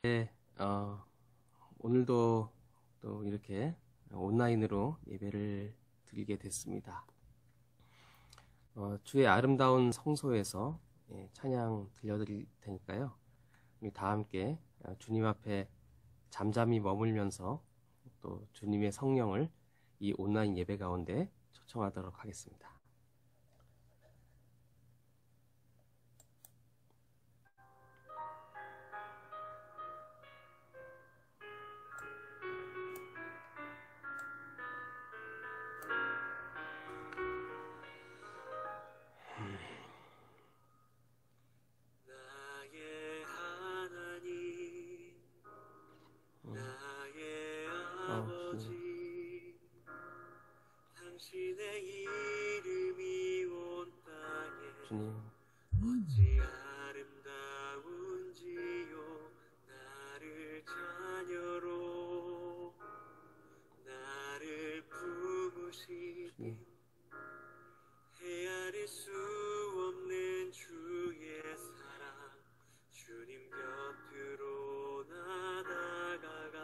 네, 오늘도 또 이렇게 온라인으로 예배를 드리게 됐습니다. 주의 아름다운 성소에서 찬양 들려드릴 테니까요. 우리 다 함께 주님 앞에 잠잠히 머물면서 또 주님의 성령을 이 온라인 예배 가운데 초청하도록 하겠습니다. 나의 하나님, 나의 아버지, 당신의 이름이 온 땅에 주님, 어찌 아름다운지요. 나를 자녀로 나를 품으시니 헤아릴 수 없는 주의 사랑, 주님 곁으로 나아갑니다.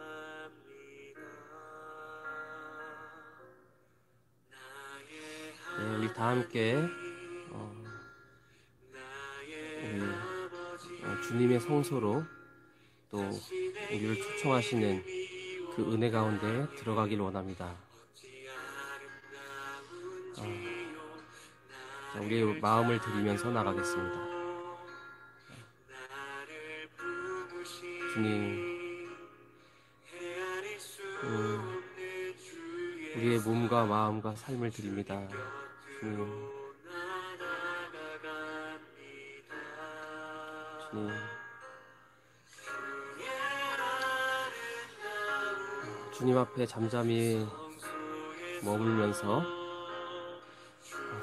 네, 우리 다 함께 주님의 성소로 또 우리를 초청하시는 그 은혜 가운데 들어가길 원합니다. 우리의 마음을 드리면서 나가겠습니다. 주님, 우리의 몸과 마음과 삶을 드립니다. 주님, 주님 앞에 잠잠히 머물면서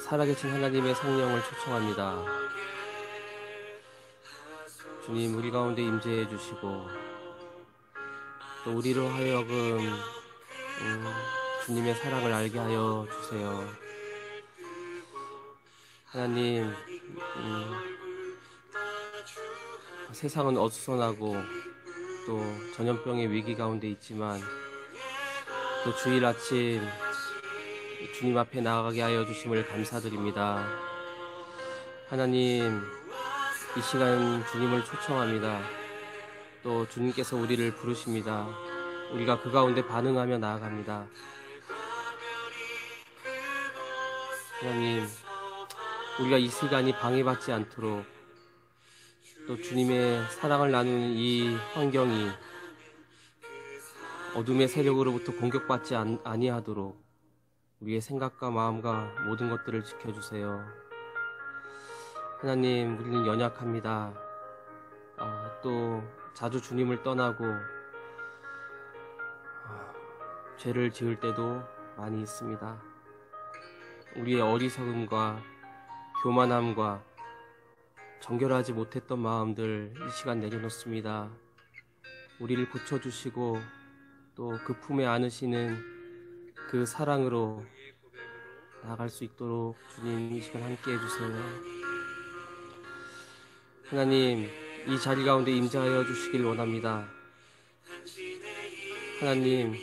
살아계신 하나님의 성령을 초청합니다. 주님, 우리 가운데 임재해 주시고 또 우리로 하여금 주님의 사랑을 알게 하여 주세요. 하나님, 세상은 어수선하고 또 전염병의 위기 가운데 있지만 또 주일 아침 주님 앞에 나아가게 하여 주심을 감사드립니다. 하나님, 이 시간 주님을 초청합니다. 또 주님께서 우리를 부르십니다. 우리가 그 가운데 반응하며 나아갑니다. 하나님, 우리가 이 시간이 방해받지 않도록 또 주님의 사랑을 나누는 이 환경이 어둠의 세력으로부터 공격받지 아니하도록 우리의 생각과 마음과 모든 것들을 지켜주세요. 하나님, 우리는 연약합니다. 또 자주 주님을 떠나고 죄를 지을 때도 많이 있습니다. 우리의 어리석음과 교만함과 정결하지 못했던 마음들 이 시간 내려놓습니다. 우리를 고쳐주시고 또 그 품에 안으시는 그 사랑으로 나아갈 수 있도록 주님 이 시간 함께 해주세요. 하나님, 이 자리 가운데 임재하여 주시길 원합니다. 하나님,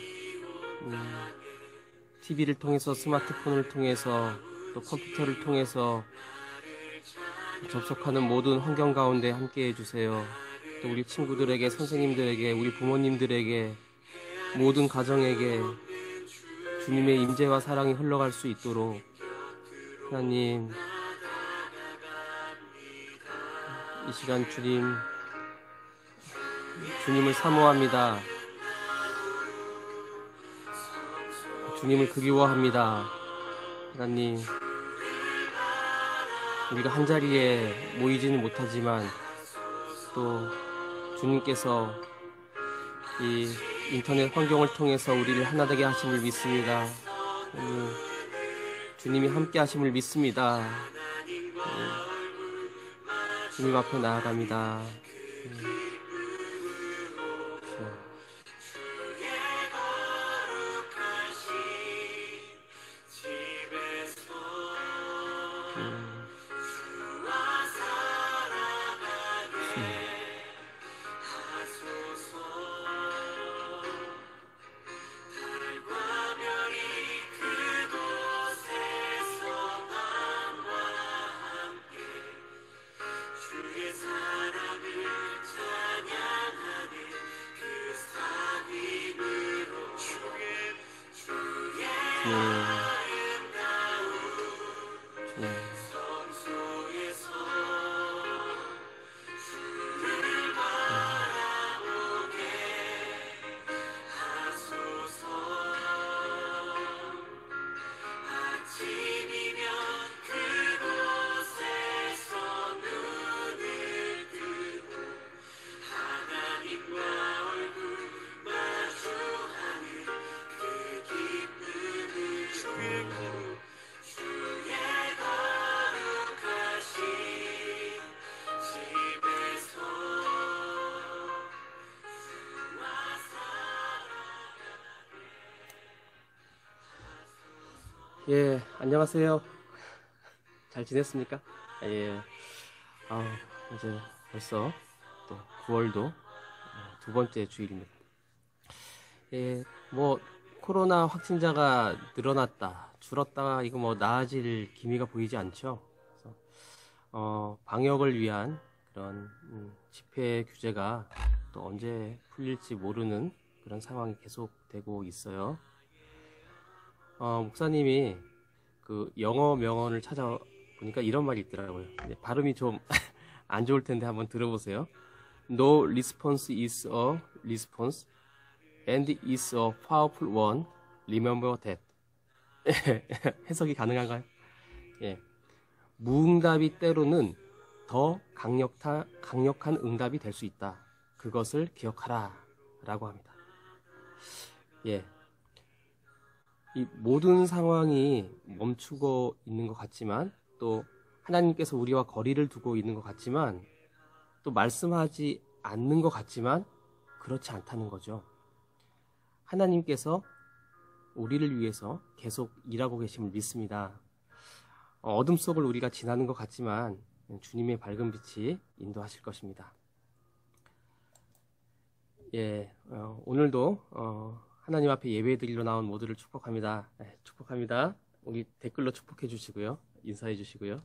TV를 통해서, 스마트폰을 통해서, 또 컴퓨터를 통해서 접속하는 모든 환경 가운데 함께 해주세요. 또 우리 친구들에게, 선생님들에게, 우리 부모님들에게, 모든 가정에게 주님의 임재와 사랑이 흘러갈 수 있도록 하나님, 이 시간 주님을 사모합니다. 주님을 그리워합니다. 하나님, 우리가 한자리에 모이지는 못하지만 또 주님께서 이 인터넷 환경을 통해서 우리를 하나 되게 하심을 믿습니다. 주님이 함께 하심을 믿습니다. 주님 앞에 나아갑니다. 성소에서 주를 바라보게 하소서. 아침이면 그곳에서 눈을 뜨고 하나님과 얼굴 마주하는 그 기쁨을 주의 거룩하신 집에서 주와 예, 안녕하세요. 잘 지냈습니까? 예. 이제 벌써 또 9월도 두 번째 주일입니다. 예, 뭐 코로나 확진자가 늘어났다, 줄었다, 이거 뭐 나아질 기미가 보이지 않죠. 그래서 방역을 위한 그런 집회 규제가 또 언제 풀릴지 모르는 그런 상황이 계속되고 있어요. 목사님이 그 영어 명언을 찾아보니까 이런 말이 있더라고요. 발음이 좀 안 좋을 텐데 한번 들어보세요. No response is a response and is a powerful one. Remember that. 해석이 가능한가요? 예. 무응답이 때로는 더 강력한 응답이 될 수 있다. 그것을 기억하라. 라고 합니다. 예. 이 모든 상황이 멈추고 있는 것 같지만, 또 하나님께서 우리와 거리를 두고 있는 것 같지만, 또 말씀하지 않는 것 같지만 그렇지 않다는 거죠. 하나님께서 우리를 위해서 계속 일하고 계심을 믿습니다. 어둠 속을 우리가 지나는 것 같지만 주님의 밝은 빛이 인도하실 것입니다. 예, 오늘도 하나님 앞에 예배 드리러 나온 모두를 축복합니다. 축복합니다. 우리 댓글로 축복해 주시고요. 인사해 주시고요.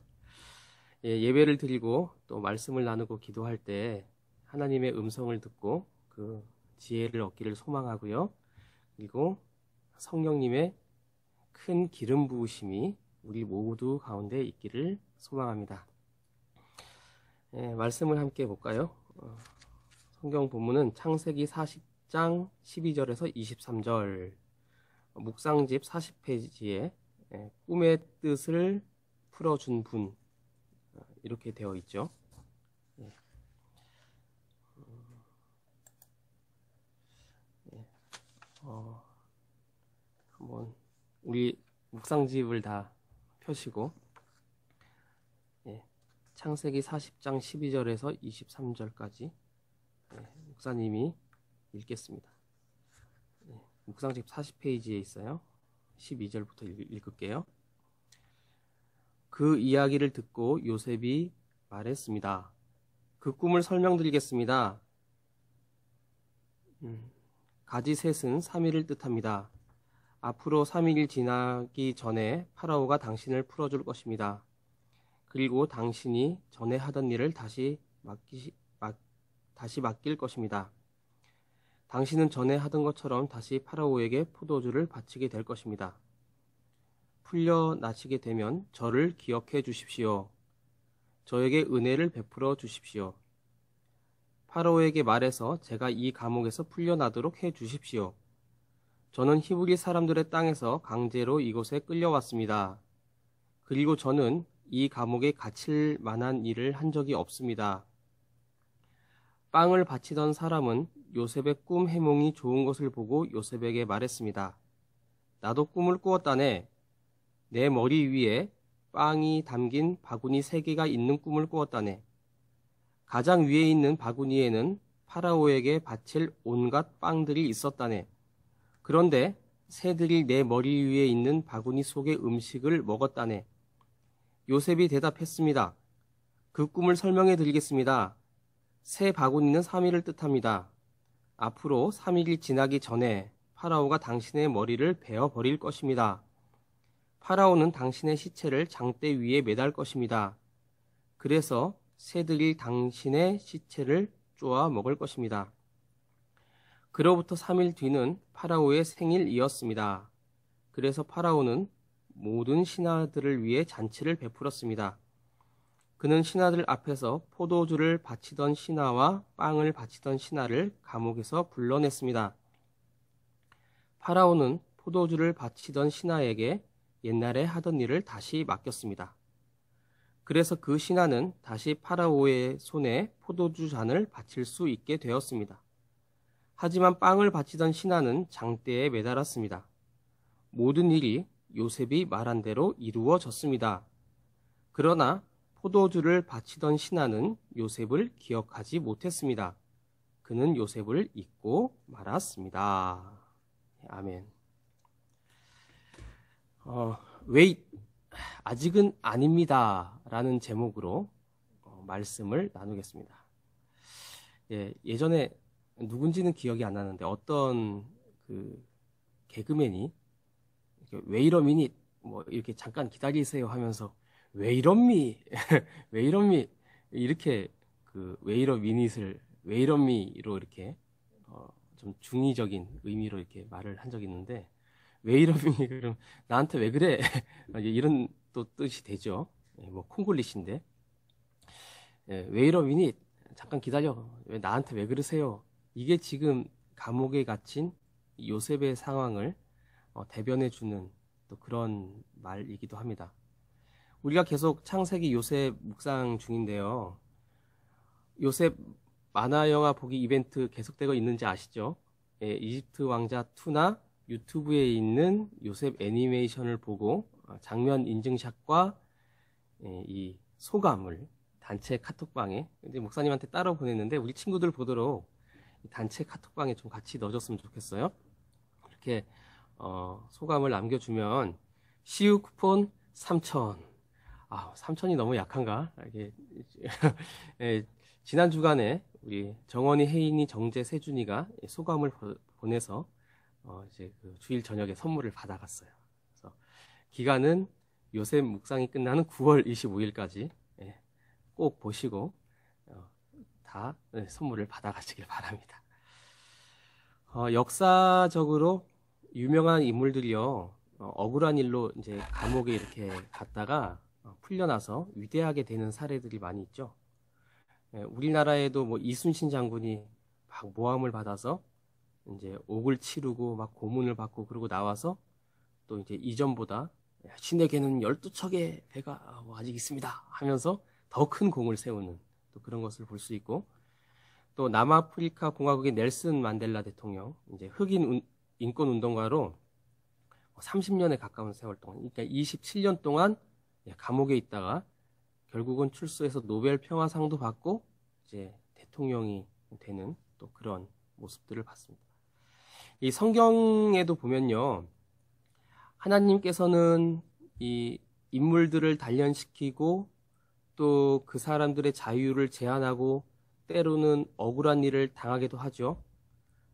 예, 예배를 드리고 또 말씀을 나누고 기도할 때 하나님의 음성을 듣고 그 지혜를 얻기를 소망하고요. 그리고 성령님의 큰 기름 부으심이 우리 모두 가운데 있기를 소망합니다. 예, 말씀을 함께 볼까요? 성경 본문은 창세기 40장 12절에서 23절, 묵상집 40페이지에 꿈의 뜻을 풀어준 분, 이렇게 되어 있죠. 예. 한번 우리 묵상집을 다 펴시고, 예. 창세기 40장 12절에서 23절까지 목사님이 읽겠습니다. 예. 묵상집 40페이지에 있어요. 12절부터 읽을게요. 그 이야기를 듣고 요셉이 말했습니다. 그 꿈을 설명드리겠습니다. 가지셋은 3일을 뜻합니다. 앞으로 3일이 지나기 전에 파라오가 당신을 풀어줄 것입니다. 그리고 당신이 전에 하던 일을 다시 맡길 것입니다. 당신은 전에 하던 것처럼 다시 파라오에게 포도주를 바치게 될 것입니다. 풀려나시게 되면 저를 기억해 주십시오. 저에게 은혜를 베풀어 주십시오. 파라오에게 말해서 제가 이 감옥에서 풀려나도록 해 주십시오. 저는 히브리 사람들의 땅에서 강제로 이곳에 끌려왔습니다. 그리고 저는 이 감옥에 갇힐 만한 일을 한 적이 없습니다. 빵을 바치던 사람은 요셉의 꿈 해몽이 좋은 것을 보고 요셉에게 말했습니다. 나도 꿈을 꾸었다네. 내 머리 위에 빵이 담긴 바구니 3개가 있는 꿈을 꾸었다네. 가장 위에 있는 바구니에는 파라오에게 바칠 온갖 빵들이 있었다네. 그런데 새들이 내 머리 위에 있는 바구니 속의 음식을 먹었다네. 요셉이 대답했습니다. 그 꿈을 설명해 드리겠습니다. 새 바구니는 3일을 뜻합니다. 앞으로 3일이 지나기 전에 파라오가 당신의 머리를 베어버릴 것입니다. 파라오는 당신의 시체를 장대 위에 매달 것입니다. 그래서 새들이 당신의 시체를 쪼아 먹을 것입니다. 그로부터 3일 뒤는 파라오의 생일이었습니다. 그래서 파라오는 모든 신하들을 위해 잔치를 베풀었습니다. 그는 신하들 앞에서 포도주를 바치던 신하와 빵을 바치던 신하를 감옥에서 불러냈습니다. 파라오는 포도주를 바치던 신하에게 옛날에 하던 일을 다시 맡겼습니다. 그래서 그 신하는 다시 파라오의 손에 포도주 잔을 바칠 수 있게 되었습니다. 하지만 빵을 바치던 신하는 장대에 매달았습니다. 모든 일이 요셉이 말한 대로 이루어졌습니다. 그러나 포도주를 바치던 신하는 요셉을 기억하지 못했습니다. 그는 요셉을 잊고 말았습니다. 아멘. 웨이 아직은 아닙니다. 라는 제목으로 말씀을 나누겠습니다. 예전에 누군지는 기억이 안 나는데 어떤 그 개그맨이 왜 이러미니 뭐 이렇게 잠깐 기다리세요 하면서 왜 이런미 왜 이런미 이렇게 그 왜 이러미닛을 왜 이런미로 이렇게 좀 중의적인 의미로 이렇게 말을 한 적이 있는데 왜 이러미 그럼 나한테 왜 그래 이런 또 뜻이 되죠. 뭐 콩글리시인데 왜 이러미니 잠깐 기다려 왜 나한테 왜 그러세요 이게 지금 감옥에 갇힌 요셉의 상황을 대변해 주는 또 그런 말이기도 합니다. 우리가 계속 창세기 요셉 묵상 중인데요. 요셉 만화 영화 보기 이벤트 계속되고 있는지 아시죠? 이집트 왕자 2나 유튜브에 있는 요셉 애니메이션을 보고 장면 인증샷과 이 소감을 단체 카톡방에 근데 목사님한테 따로 보냈는데 우리 친구들 보도록 단체 카톡방에 좀 같이 넣어줬으면 좋겠어요. 이렇게 소감을 남겨주면 CU 쿠폰 3,000. 3,000이 너무 약한가? 이게 지난 주간에 우리 정원이, 혜인이, 정재, 세준이가 소감을 보내서 이제 그 주일 저녁에 선물을 받아갔어요. 그래서 기간은 요셉 묵상이 끝나는 9월 25일까지 꼭 보시고 다 선물을 받아가시길 바랍니다. 역사적으로 유명한 인물들이요 억울한 일로 이제 감옥에 이렇게 갔다가 풀려나서 위대하게 되는 사례들이 많이 있죠. 우리나라에도 뭐 이순신 장군이 막 모함을 받아서 이제 옥을 치르고 막 고문을 받고 그러고 나와서 또 이제 이전보다 신에게는 12척의 배가 아직 있습니다 하면서 더 큰 공을 세우는 또 그런 것을 볼 수 있고 또 남아프리카 공화국의 넬슨 만델라 대통령 이제 흑인 인권 운동가로 30년에 가까운 세월 동안 그러니까 27년 동안 감옥에 있다가 결국은 출소해서 노벨 평화상도 받고 이제 대통령이 되는 또 그런 모습들을 봤습니다. 이 성경에도 보면요. 하나님께서는 이 인물들을 단련시키고 또 그 사람들의 자유를 제한하고 때로는 억울한 일을 당하기도 하죠.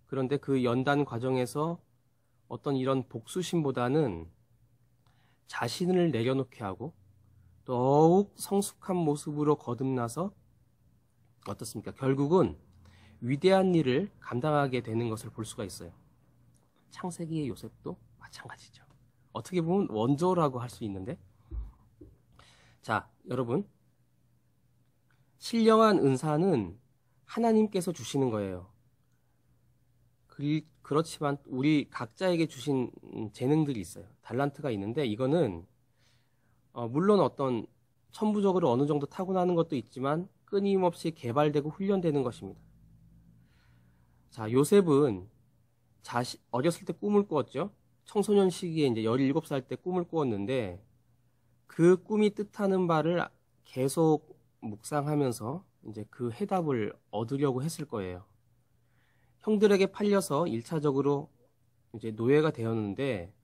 그런데 그 연단 과정에서 어떤 이런 복수심보다는 자신을 내려놓게 하고 더욱 성숙한 모습으로 거듭나서 어떻습니까? 결국은 위대한 일을 감당하게 되는 것을 볼 수가 있어요. 창세기의 요셉도 마찬가지죠. 어떻게 보면 원조라고 할 수 있는데 자, 여러분 신령한 은사는 하나님께서 주시는 거예요. 그렇지만 우리 각자에게 주신 재능들이 있어요. 달란트가 있는데 이거는 물론 어떤 천부적으로 어느 정도 타고나는 것도 있지만 끊임없이 개발되고 훈련되는 것입니다. 자, 요셉은 어렸을 때 꿈을 꾸었죠. 청소년 시기에 이제 17살 때 꿈을 꾸었는데 그 꿈이 뜻하는 바를 계속 묵상하면서 이제 그 해답을 얻으려고 했을 거예요. 형들에게 팔려서 1차적으로 이제 노예가 되었는데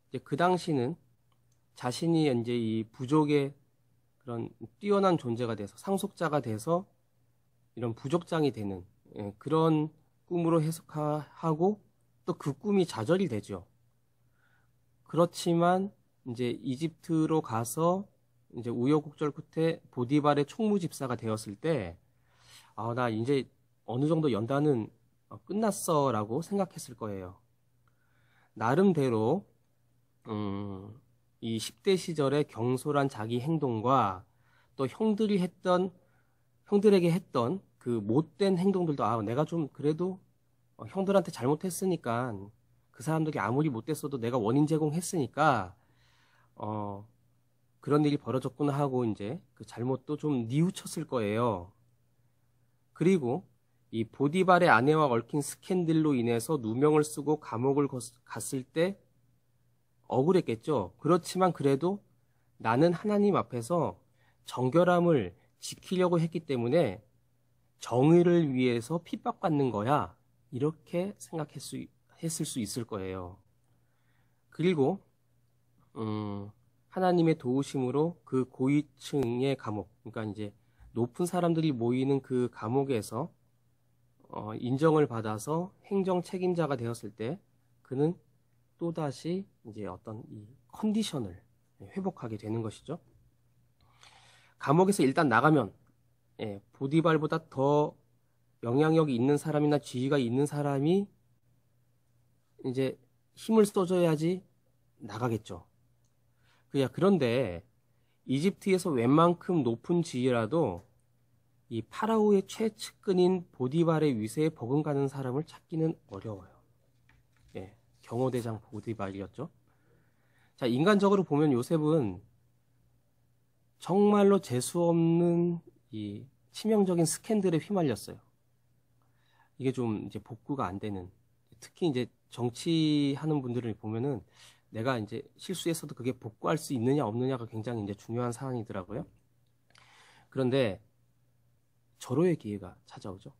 이제 그 당시는 자신이 이제 이 부족의 그런 뛰어난 존재가 돼서 상속자가 돼서 이런 부족장이 되는 그런 꿈으로 해석하고 또 그 꿈이 좌절이 되죠. 그렇지만 이제 이집트로 가서 이제 우여곡절 끝에 보디발의 총무집사가 되었을 때 나 이제 어느 정도 연단은 끝났어라고 생각했을 거예요. 나름대로 이 10대 시절의 경솔한 자기 행동과 또 형들에게 했던 그 못된 행동들도, 내가 좀 그래도 형들한테 잘못했으니까, 그 사람들이 아무리 못됐어도 내가 원인 제공했으니까, 그런 일이 벌어졌구나 하고 이제 그 잘못도 좀 뉘우쳤을 거예요. 그리고 이 보디발의 아내와 얽힌 스캔들로 인해서 누명을 쓰고 감옥을 갔을 때 억울했겠죠. 그렇지만 그래도 나는 하나님 앞에서 정결함을 지키려고 했기 때문에 정의를 위해서 핍박받는 거야. 이렇게 했을 수 있을 거예요. 그리고 하나님의 도우심으로 그 고위층의 감옥, 그러니까 이제 높은 사람들이 모이는 그 감옥에서 인정을 받아서 행정 책임자가 되었을 때 그는 또다시 이제 어떤 이 컨디션을 회복하게 되는 것이죠. 감옥에서 일단 나가면 보디발보다 더 영향력이 있는 사람이나 지위가 있는 사람이 이제 힘을 써줘야지 나가겠죠. 그런데 이집트에서 웬만큼 높은 지위라도 이 파라오의 최측근인 보디발의 위세에 버금가는 사람을 찾기는 어려워요. 경호대장 보디발이었죠. 자, 인간적으로 보면 요셉은 정말로 재수 없는 이 치명적인 스캔들에 휘말렸어요. 이게 좀 이제 복구가 안 되는, 특히 이제 정치하는 분들을 보면은 내가 이제 실수했어도 그게 복구할 수 있느냐 없느냐가 굉장히 이제 중요한 사안이더라고요. 그런데 절호의 기회가 찾아오죠.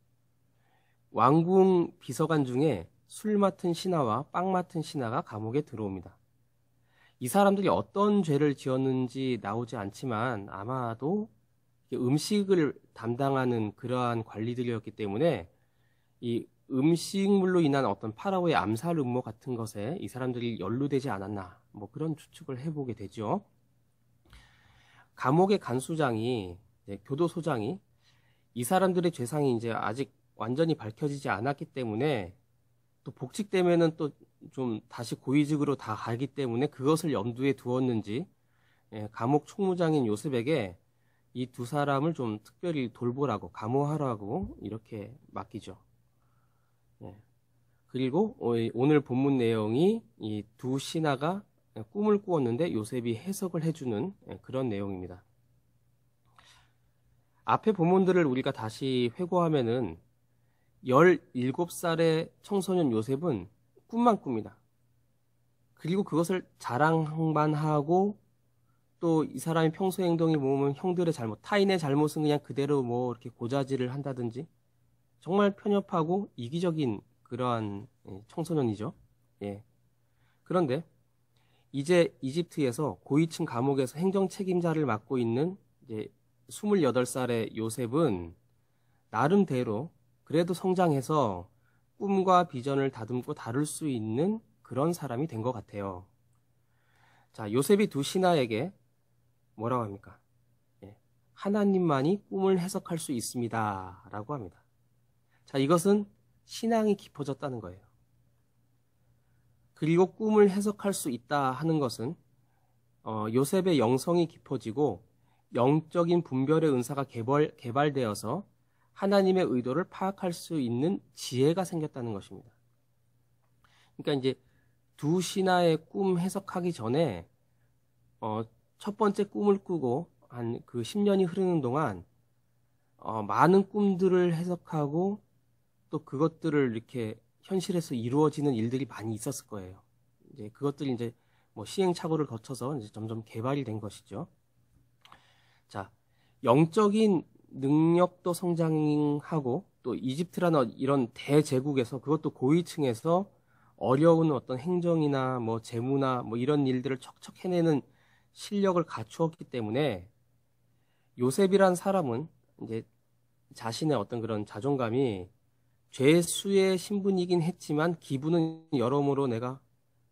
왕궁 비서관 중에 술 맡은 신하와 빵 맡은 신하가 감옥에 들어옵니다. 이 사람들이 어떤 죄를 지었는지 나오지 않지만 아마도 음식을 담당하는 그러한 관리들이었기 때문에 이 음식물로 인한 어떤 파라오의 암살 음모 같은 것에 이 사람들이 연루되지 않았나, 뭐 그런 추측을 해보게 되죠. 감옥의 간수장이, 교도소장이 이 사람들의 죄상이 이제 아직 완전히 밝혀지지 않았기 때문에 또 복직되면은 또 좀 다시 고위직으로 다 가기 때문에 그것을 염두에 두었는지 감옥 총무장인 요셉에게 이 두 사람을 좀 특별히 돌보라고, 감호하라고 이렇게 맡기죠. 그리고 오늘 본문 내용이 이 두 신하가 꿈을 꾸었는데 요셉이 해석을 해주는 그런 내용입니다. 앞에 본문들을 우리가 다시 회고하면은 17살의 청소년 요셉은 꿈만 꿉니다. 그리고 그것을 자랑만 하고 또 이 사람의 평소 행동이 보면 형들의 잘못, 타인의 잘못은 그냥 그대로 뭐 이렇게 고자질을 한다든지 정말 편협하고 이기적인 그러한 청소년이죠. 그런데 이제 이집트에서 고위층 감옥에서 행정 책임자를 맡고 있는 이제 28살의 요셉은 나름대로 그래도 성장해서 꿈과 비전을 다듬고 다룰 수 있는 그런 사람이 된 것 같아요. 자, 요셉이 두 신하에게 뭐라고 합니까? 하나님만이 꿈을 해석할 수 있습니다. 라고 합니다. 자, 이것은 신앙이 깊어졌다는 거예요. 그리고 꿈을 해석할 수 있다 하는 것은 요셉의 영성이 깊어지고 영적인 분별의 은사가 개발되어서 하나님의 의도를 파악할 수 있는 지혜가 생겼다는 것입니다. 그러니까 이제 두 신하의 꿈 해석하기 전에 첫 번째 꿈을 꾸고 한 그 10년이 흐르는 동안 많은 꿈들을 해석하고 또 그것들을 이렇게 현실에서 이루어지는 일들이 많이 있었을 거예요. 이제 그것들이 이제 뭐 시행착오를 거쳐서 이제 점점 개발이 된 것이죠. 자, 영적인 능력도 성장하고 또 이집트라는 이런 대제국에서, 그것도 고위층에서 어려운 어떤 행정이나 뭐 재무나 뭐 이런 일들을 척척 해내는 실력을 갖추었기 때문에 요셉이란 사람은 이제 자신의 어떤 그런 자존감이 죄수의 신분이긴 했지만 기분은 여러모로 내가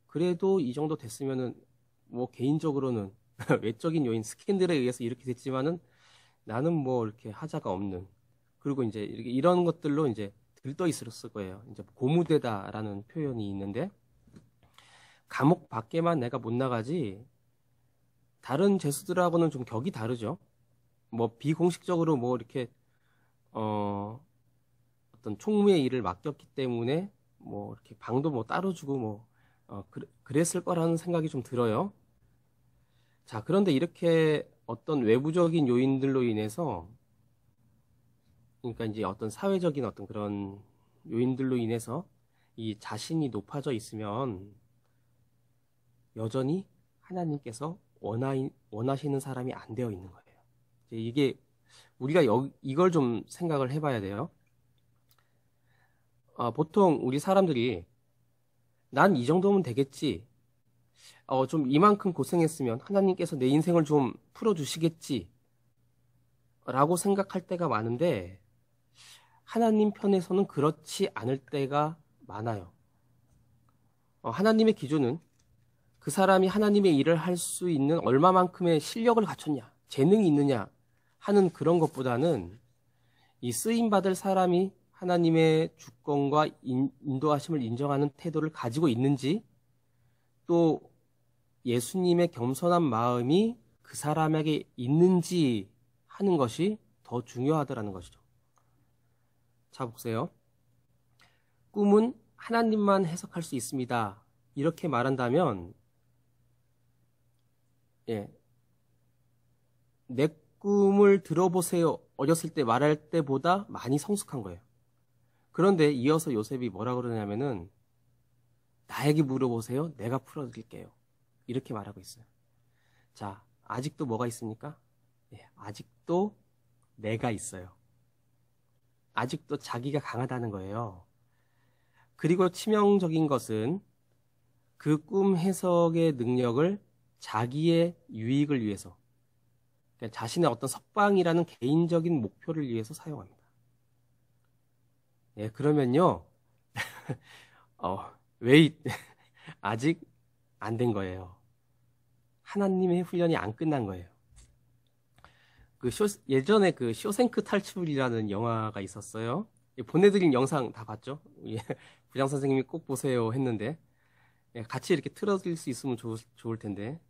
그래도 이 정도 됐으면은 뭐 개인적으로는 외적인 요인 스캔들에 의해서 이렇게 됐지만은 나는 뭐 이렇게 하자가 없는, 그리고 이제 이런 것들로 이제 들떠 있었을 거예요. 이제 고무되다라는 표현이 있는데, 감옥 밖에만 내가 못 나가지 다른 죄수들하고는 좀 격이 다르죠. 뭐 비공식적으로 뭐 이렇게 어떤 총무의 일을 맡겼기 때문에 뭐 이렇게 방도 뭐 따로 주고 뭐 그랬을 거라는 생각이 좀 들어요. 자, 그런데 이렇게 어떤 외부적인 요인들로 인해서 그러니까 이제 어떤 사회적인 어떤 그런 요인들로 인해서 이 자신이 높아져 있으면 여전히 하나님께서 원하시는 사람이 안 되어 있는 거예요. 이게 우리가 이걸 좀 생각을 해봐야 돼요. 보통 우리 사람들이 난 이 정도면 되겠지. 좀 이만큼 고생했으면 하나님께서 내 인생을 좀 풀어주시겠지. 라고 생각할 때가 많은데 하나님 편에서는 그렇지 않을 때가 많아요. 하나님의 기준은 그 사람이 하나님의 일을 할 수 있는 얼마만큼의 실력을 갖췄냐, 재능이 있느냐 하는 그런 것보다는 이 쓰임받을 사람이 하나님의 주권과 인도하심을 인정하는 태도를 가지고 있는지 또 예수님의 겸손한 마음이 그 사람에게 있는지 하는 것이 더 중요하더라는 것이죠. 자, 보세요. 꿈은 하나님만 해석할 수 있습니다. 이렇게 말한다면 내 꿈을 들어보세요. 어렸을 때 말할 때보다 많이 성숙한 거예요. 그런데 이어서 요셉이 뭐라 그러냐면은 나에게 물어보세요. 내가 풀어드릴게요. 이렇게 말하고 있어요. 자, 아직도 뭐가 있습니까? 아직도 내가 있어요. 아직도 자기가 강하다는 거예요. 그리고 치명적인 것은 그 꿈 해석의 능력을 자기의 유익을 위해서, 그러니까 자신의 어떤 석방이라는 개인적인 목표를 위해서 사용합니다. 그러면요, 웨이 아직 안 된 거예요. 하나님의 훈련이 안 끝난 거예요. 예전에 그 쇼생크 탈출이라는 영화가 있었어요. 보내드린 영상 다 봤죠? 부장 선생님이 꼭 보세요 했는데 같이 이렇게 틀어드릴 수 있으면 좋을 텐데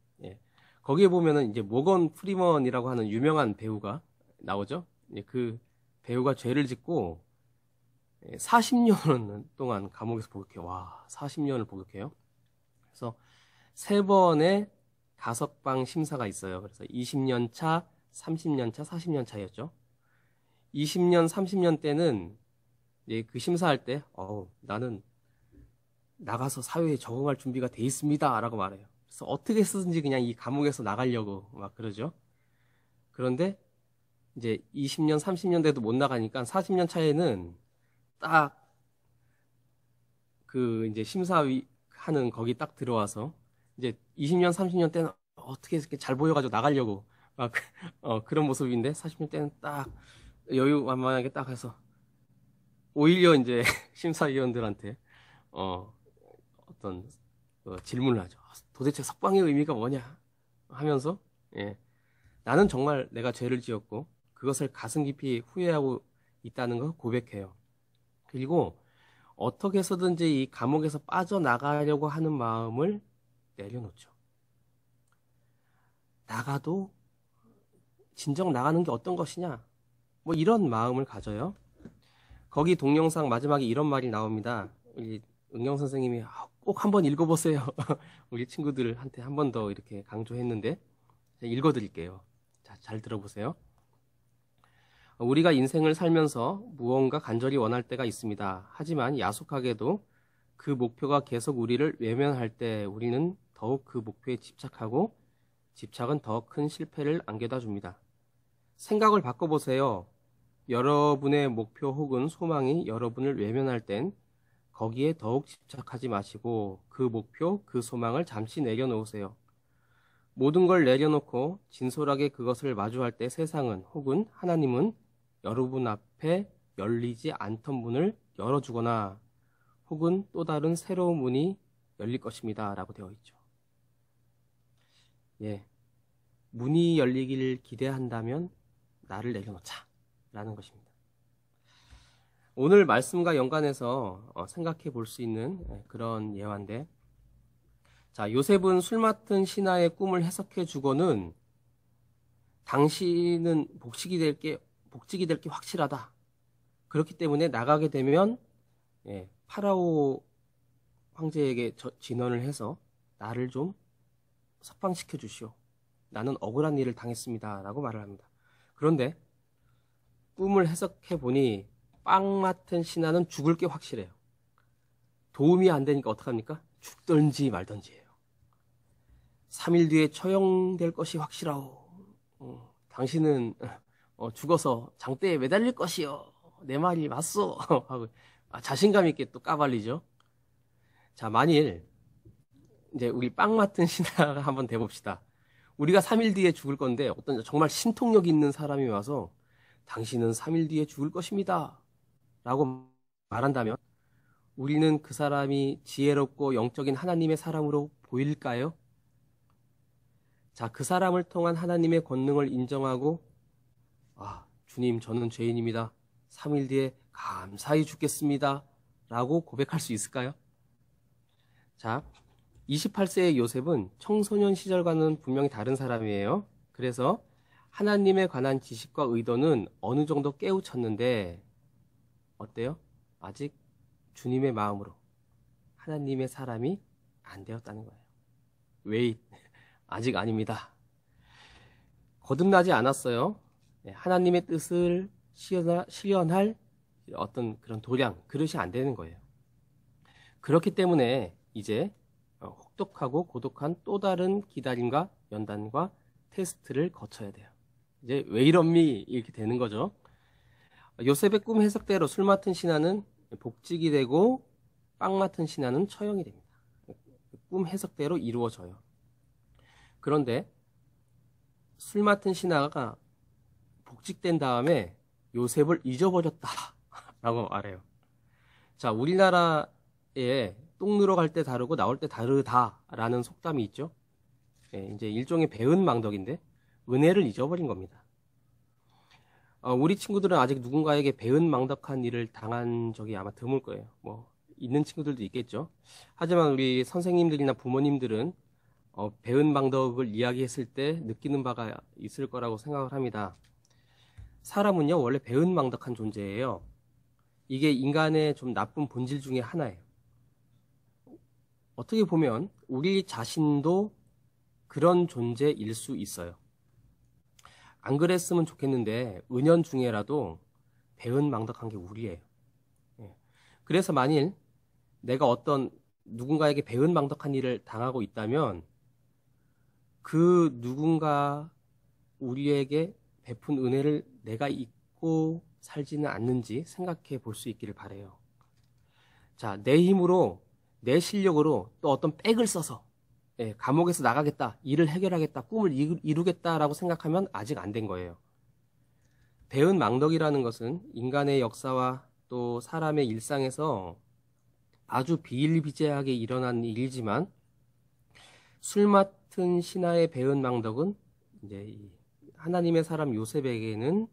거기에 보면은 이제 모건 프리먼이라고 하는 유명한 배우가 나오죠. 그 배우가 죄를 짓고 40년 동안 감옥에서 복역해요. 와, 40년을 복역해요. 그래서 3번의 가석방 심사가 있어요. 그래서 20년 차, 30년 차, 40년 차였죠. 20년, 30년 때는 그 심사할 때, 나는 나가서 사회에 적응할 준비가 돼 있습니다. 라고 말해요. 그래서 어떻게 해서든지 그냥 이 감옥에서 나가려고 막 그러죠. 그런데 이제 20년, 30년 돼도 못 나가니까 40년 차에는 딱 그 이제 심사하는 거기 딱 들어와서 이제 20년, 30년 때는 어떻게 이렇게 잘 보여가지고 나가려고 막 그런 모습인데 40년 때는 딱 여유만만하게 딱 해서 오히려 이제 심사위원들한테 어떤 질문을 하죠. 도대체 석방의 의미가 뭐냐 하면서 나는 정말 내가 죄를 지었고 그것을 가슴 깊이 후회하고 있다는 걸 고백해요. 그리고 어떻게 해서든지 이 감옥에서 빠져나가려고 하는 마음을 내려놓죠. 나가도 진정 나가는 게 어떤 것이냐 뭐 이런 마음을 가져요. 거기 동영상 마지막에 이런 말이 나옵니다. 우리 은경 선생님이 꼭 한번 읽어보세요. 우리 친구들한테 한 번 더 이렇게 강조했는데 읽어드릴게요. 자, 잘 들어보세요. 우리가 인생을 살면서 무언가 간절히 원할 때가 있습니다. 하지만 야속하게도 그 목표가 계속 우리를 외면할 때 우리는 더욱 그 목표에 집착하고 집착은 더 큰 실패를 안겨다 줍니다. 생각을 바꿔보세요. 여러분의 목표 혹은 소망이 여러분을 외면할 땐 거기에 더욱 집착하지 마시고 그 목표, 그 소망을 잠시 내려놓으세요. 모든 걸 내려놓고 진솔하게 그것을 마주할 때 세상은 혹은 하나님은 여러분 앞에 열리지 않던 문을 열어주거나 혹은 또 다른 새로운 문이 열릴 것입니다. 라고 되어 있죠. 문이 열리기를 기대한다면 나를 내려놓자. 라는 것입니다. 오늘 말씀과 연관해서 생각해 볼 수 있는 그런 예화인데 자, 요셉은 술 맡은 신하의 꿈을 해석해 주고는 당신은 복직이 될 게 확실하다. 그렇기 때문에 나가게 되면 파라오 황제에게 진언을 해서 나를 좀 석방시켜 주시오. 나는 억울한 일을 당했습니다. 라고 말을 합니다. 그런데 꿈을 해석해 보니 빵 맡은 신하는 죽을 게 확실해요. 도움이 안 되니까 어떡합니까? 죽든지 말든지예요. 3일 뒤에 처형될 것이 확실하오. 당신은 죽어서 장대에 매달릴 것이요. 내 말이 맞소. 하고 자신감 있게 또 까발리죠. 자, 만일 이제 우리 빵 맡은 신하가 한번 돼봅시다. 우리가 3일 뒤에 죽을 건데 어떤 정말 신통력 있는 사람이 와서 당신은 3일 뒤에 죽을 것입니다. 라고 말한다면 우리는 그 사람이 지혜롭고 영적인 하나님의 사람으로 보일까요? 자, 그 사람을 통한 하나님의 권능을 인정하고 주님, 저는 죄인입니다. 3일 뒤에 감사히 죽겠습니다. 라고 고백할 수 있을까요? 자, 28세의 요셉은 청소년 시절과는 분명히 다른 사람이에요. 그래서 하나님에 관한 지식과 의도는 어느 정도 깨우쳤는데 어때요? 아직 주님의 마음으로 하나님의 사람이 안 되었다는 거예요. 왜? 아직 아닙니다. 거듭나지 않았어요. 하나님의 뜻을 실현할 어떤 그런 도량, 그릇이 안 되는 거예요. 그렇기 때문에 이제 혹독하고 고독한 또 다른 기다림과 연단과 테스트를 거쳐야 돼요. 이제 왜 이런미 이렇게 되는 거죠. 요셉의 꿈 해석대로 술 맡은 신하는 복직이 되고 빵 맡은 신하는 처형이 됩니다. 꿈 해석대로 이루어져요. 그런데 술 맡은 신하가 복직된 다음에 요셉을 잊어버렸다 라고 말해요. 자, 우리나라에 똥 누러 갈 때 다르고 나올 때 다르다라는 속담이 있죠. 이제 일종의 배은 망덕인데 은혜를 잊어버린 겁니다. 우리 친구들은 아직 누군가에게 배은 망덕한 일을 당한 적이 아마 드물 거예요. 뭐 있는 친구들도 있겠죠. 하지만 우리 선생님들이나 부모님들은 배은 망덕을 이야기했을 때 느끼는 바가 있을 거라고 생각을 합니다. 사람은요, 원래 배은 망덕한 존재예요. 이게 인간의 좀 나쁜 본질 중에 하나예요. 어떻게 보면 우리 자신도 그런 존재일 수 있어요. 안 그랬으면 좋겠는데 은연중에라도 배은 망덕한 게 우리예요. 그래서 만일 내가 어떤 누군가에게 배은 망덕한 일을 당하고 있다면 그 누군가 우리에게 베푼 은혜를 내가 잊고 살지는 않는지 생각해 볼 수 있기를 바라요. 자, 내 힘으로 내 실력으로 또 어떤 백을 써서 감옥에서 나가겠다, 일을 해결하겠다, 꿈을 이루겠다라고 생각하면 아직 안 된 거예요. 배은 망덕이라는 것은 인간의 역사와 또 사람의 일상에서 아주 비일비재하게 일어난 일이지만 술 맡은 신하의 배은 망덕은 이제 하나님의 사람 요셉에게는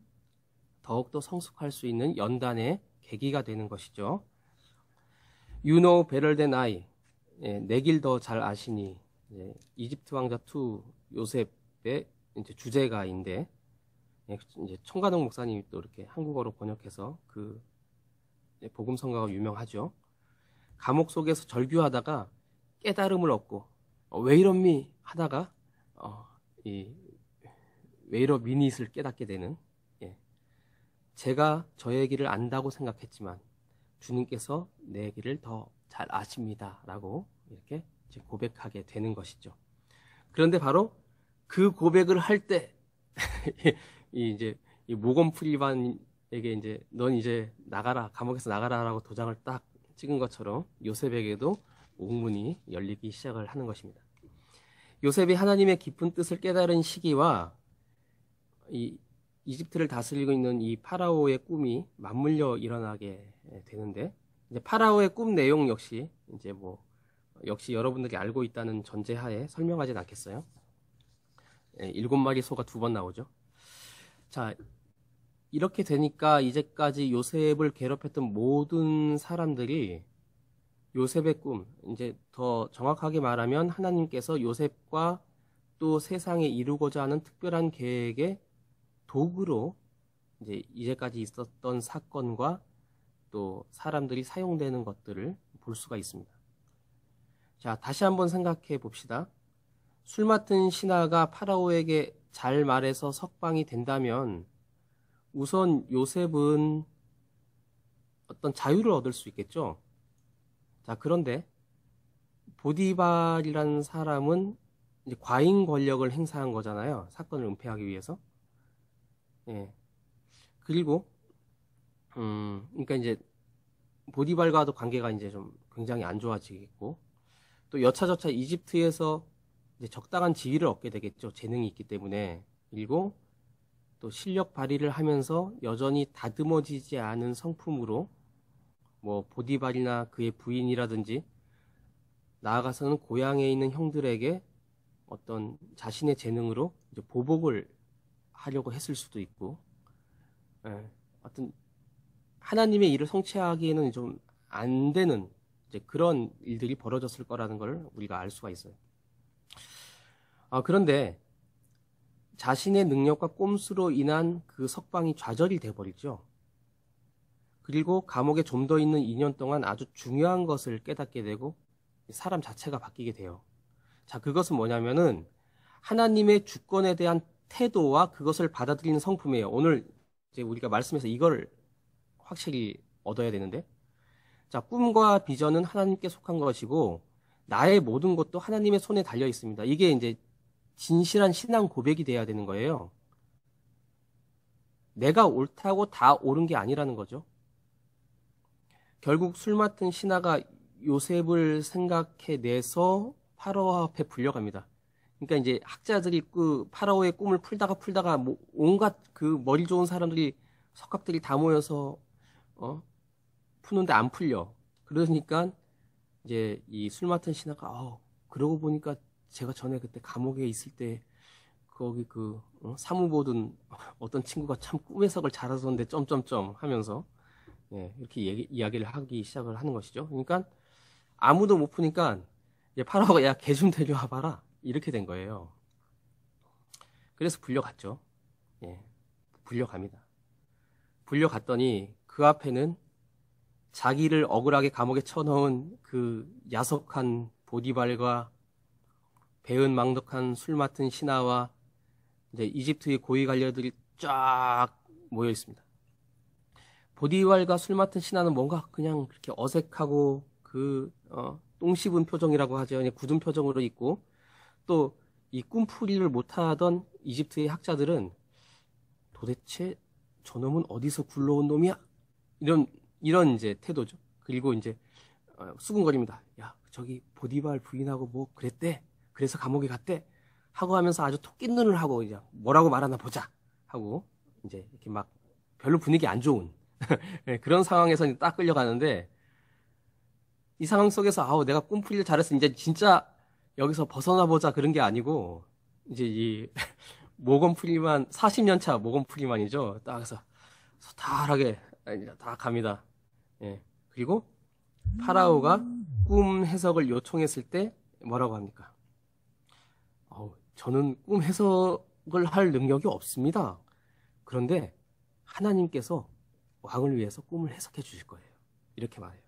더욱더 성숙할 수 있는 연단의 계기가 되는 것이죠. You know better than I. 내 길 더 잘 아시니. 이집트 왕자 2 요셉의 이제 주제가인데 이제 청가동 목사님이 또 이렇게 한국어로 번역해서 그 복음 성가가 유명하죠. 감옥 속에서 절규하다가 깨달음을 얻고 왜 이런미 하다가 왜 이런 미닛을 깨닫게 되는, 제가 저의 길을 안다고 생각했지만 주님께서 내 길을 더 잘 아십니다 라고 이렇게 고백하게 되는 것이죠. 그런데 바로 그 고백을 할 때 이제 이 모건 프리반에게 이제 넌 이제 나가라, 감옥에서 나가라라고 도장을 딱 찍은 것처럼 요셉에게도 옥문이 열리기 시작을 하는 것입니다. 요셉이 하나님의 깊은 뜻을 깨달은 시기와 이 이집트를 다스리고 있는 이 파라오의 꿈이 맞물려 일어나게 되는데, 이제 파라오의 꿈 내용 역시 이제 역시 여러분들이 알고 있다는 전제하에 설명하진 않겠어요. 7마리 소가 2번 나오죠. 자, 이렇게 되니까 이제까지 요셉을 괴롭혔던 모든 사람들이 요셉의 꿈, 이제 더 정확하게 말하면 하나님께서 요셉과 또 세상에 이루고자 하는 특별한 계획의 도구로 이제 이제까지 있었던 사건과 또 사람들이 사용되는 것들을 볼 수가 있습니다. 자, 다시 한번 생각해 봅시다. 술 맡은 신하가 파라오에게 잘 말해서 석방이 된다면 우선 요셉은 어떤 자유를 얻을 수 있겠죠. 자, 그런데 보디발이라는 사람은 이제 과잉 권력을 행사한 거잖아요. 사건을 은폐하기 위해서. 예. 그리고 그러니까 이제 보디발과도 관계가 이제 좀 굉장히 안 좋아지겠고, 또 여차저차 이집트에서 이제 적당한 지위를 얻게 되겠죠. 재능이 있기 때문에. 그리고 또 실력 발휘를 하면서 여전히 다듬어지지 않은 성품으로 뭐 보디발이나 그의 부인이라든지 나아가서는 고향에 있는 형들에게 어떤 자신의 재능으로 이제 보복을 하려고 했을 수도 있고, 예, 어떤 하나님의 일을 성취하기에는 좀 안 되는 이제 그런 일들이 벌어졌을 거라는 걸 우리가 알 수가 있어요. 그런데 자신의 능력과 꼼수로 인한 그 석방이 좌절이 돼버리죠. 그리고 감옥에 좀 더 있는 2년 동안 아주 중요한 것을 깨닫게 되고 사람 자체가 바뀌게 돼요. 자, 그것은 뭐냐면은 하나님의 주권에 대한 태도와 그것을 받아들이는 성품이에요. 오늘 이제 우리가 말씀에서 이걸 확실히 얻어야 되는데, 자, 꿈과 비전은 하나님께 속한 것이고 나의 모든 것도 하나님의 손에 달려 있습니다. 이게 이제 진실한 신앙 고백이 돼야 되는 거예요. 내가 옳다고 다 옳은 게 아니라는 거죠. 결국 술 맡은 신하가 요셉을 생각해내서 파라오 앞에 불려갑니다. 그러니까 이제 학자들이 그 파라오의 꿈을 풀다가 뭐 온갖 그 머리 좋은 사람들이 석학들이 다 모여서 푸는데 안 풀려. 그러니까 이제 이 술 맡은 신하가 그러고 보니까 제가 전에 그때 감옥에 있을 때 거기 사무 보던 어떤 친구가 참 꿈 해석을 잘하던데 점점점 하면서 이렇게 이야기를 하기 시작을 하는 것이죠. 그러니까 아무도 못 푸니까 이제 파라오가 야, 걔 좀 데려와 봐라 이렇게 된 거예요. 그래서 불려갔죠. 불려갑니다. 불려갔더니 그 앞에는 자기를 억울하게 감옥에 쳐넣은 그 야속한 보디발과 배은망덕한 술 맡은 신하와 이제 이집트의 고위 관료들이 쫙 모여 있습니다. 보디발과 술 맡은 신하는 뭔가 그냥 그렇게 어색하고 똥 씹은 표정이라고 하죠. 그냥 굳은 표정으로 있고, 또 이 꿈풀이를 못하던 이집트의 학자들은 도대체 저놈은 어디서 굴러온 놈이야? 이런 이제 태도죠. 그리고 이제 수군거립니다. 야, 저기 보디발 부인하고 뭐 그랬대. 그래서 감옥에 갔대. 하고 하면서 아주 토끼 눈을 하고 이제 뭐라고 말하나 보자 하고 이제 이렇게 막 별로 분위기 안 좋은 그런 상황에서 딱 끌려가는데, 이 상황 속에서 내가 꿈풀이를 잘했어. 이제 진짜 여기서 벗어나 보자 그런 게 아니고, 이제 이 모건풀이만 40년 차 모건풀이만이죠. 딱 해서 소탈하게 다 갑니다. 그리고 파라오가 꿈 해석을 요청했을 때 뭐라고 합니까? 저는 꿈 해석을 할 능력이 없습니다. 그런데 하나님께서 왕을 위해서 꿈을 해석해 주실 거예요. 이렇게 말해요.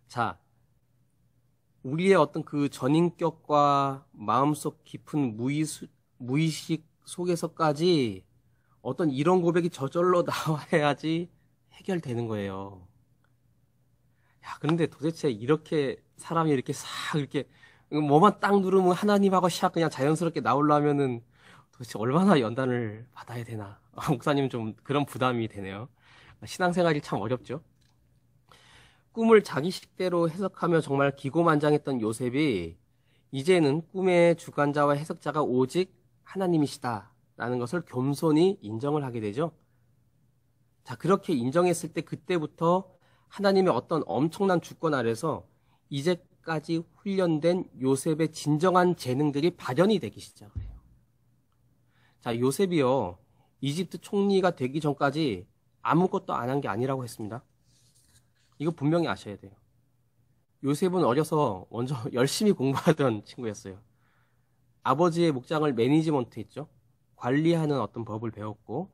자, 우리의 어떤 그 전인격과 마음속 깊은 무의식 속에서까지 어떤 이런 고백이 저절로 나와야지 해결되는 거예요. 야, 그런데 도대체 이렇게 사람이 이렇게 싹 이렇게 뭐만 딱 누르면 하나님하고 샥 그냥 자연스럽게 나오려면은 도대체 얼마나 연단을 받아야 되나. 목사님 좀 그런 부담이 되네요. 신앙생활이 참 어렵죠. 꿈을 자기 식대로 해석하며 정말 기고만장했던 요셉이 이제는 꿈의 주관자와 해석자가 오직 하나님이시다라는 것을 겸손히 인정을 하게 되죠. 자, 그렇게 인정했을 때 그때부터 하나님의 어떤 엄청난 주권 아래서 이제까지 훈련된 요셉의 진정한 재능들이 발현이 되기 시작을 해요. 자, 요셉이요, 이집트 총리가 되기 전까지 아무것도 안 한 게 아니라고 했습니다. 이거 분명히 아셔야 돼요. 요셉은 어려서 먼저 열심히 공부하던 친구였어요. 아버지의 목장을 매니지먼트 했죠. 관리하는 어떤 법을 배웠고,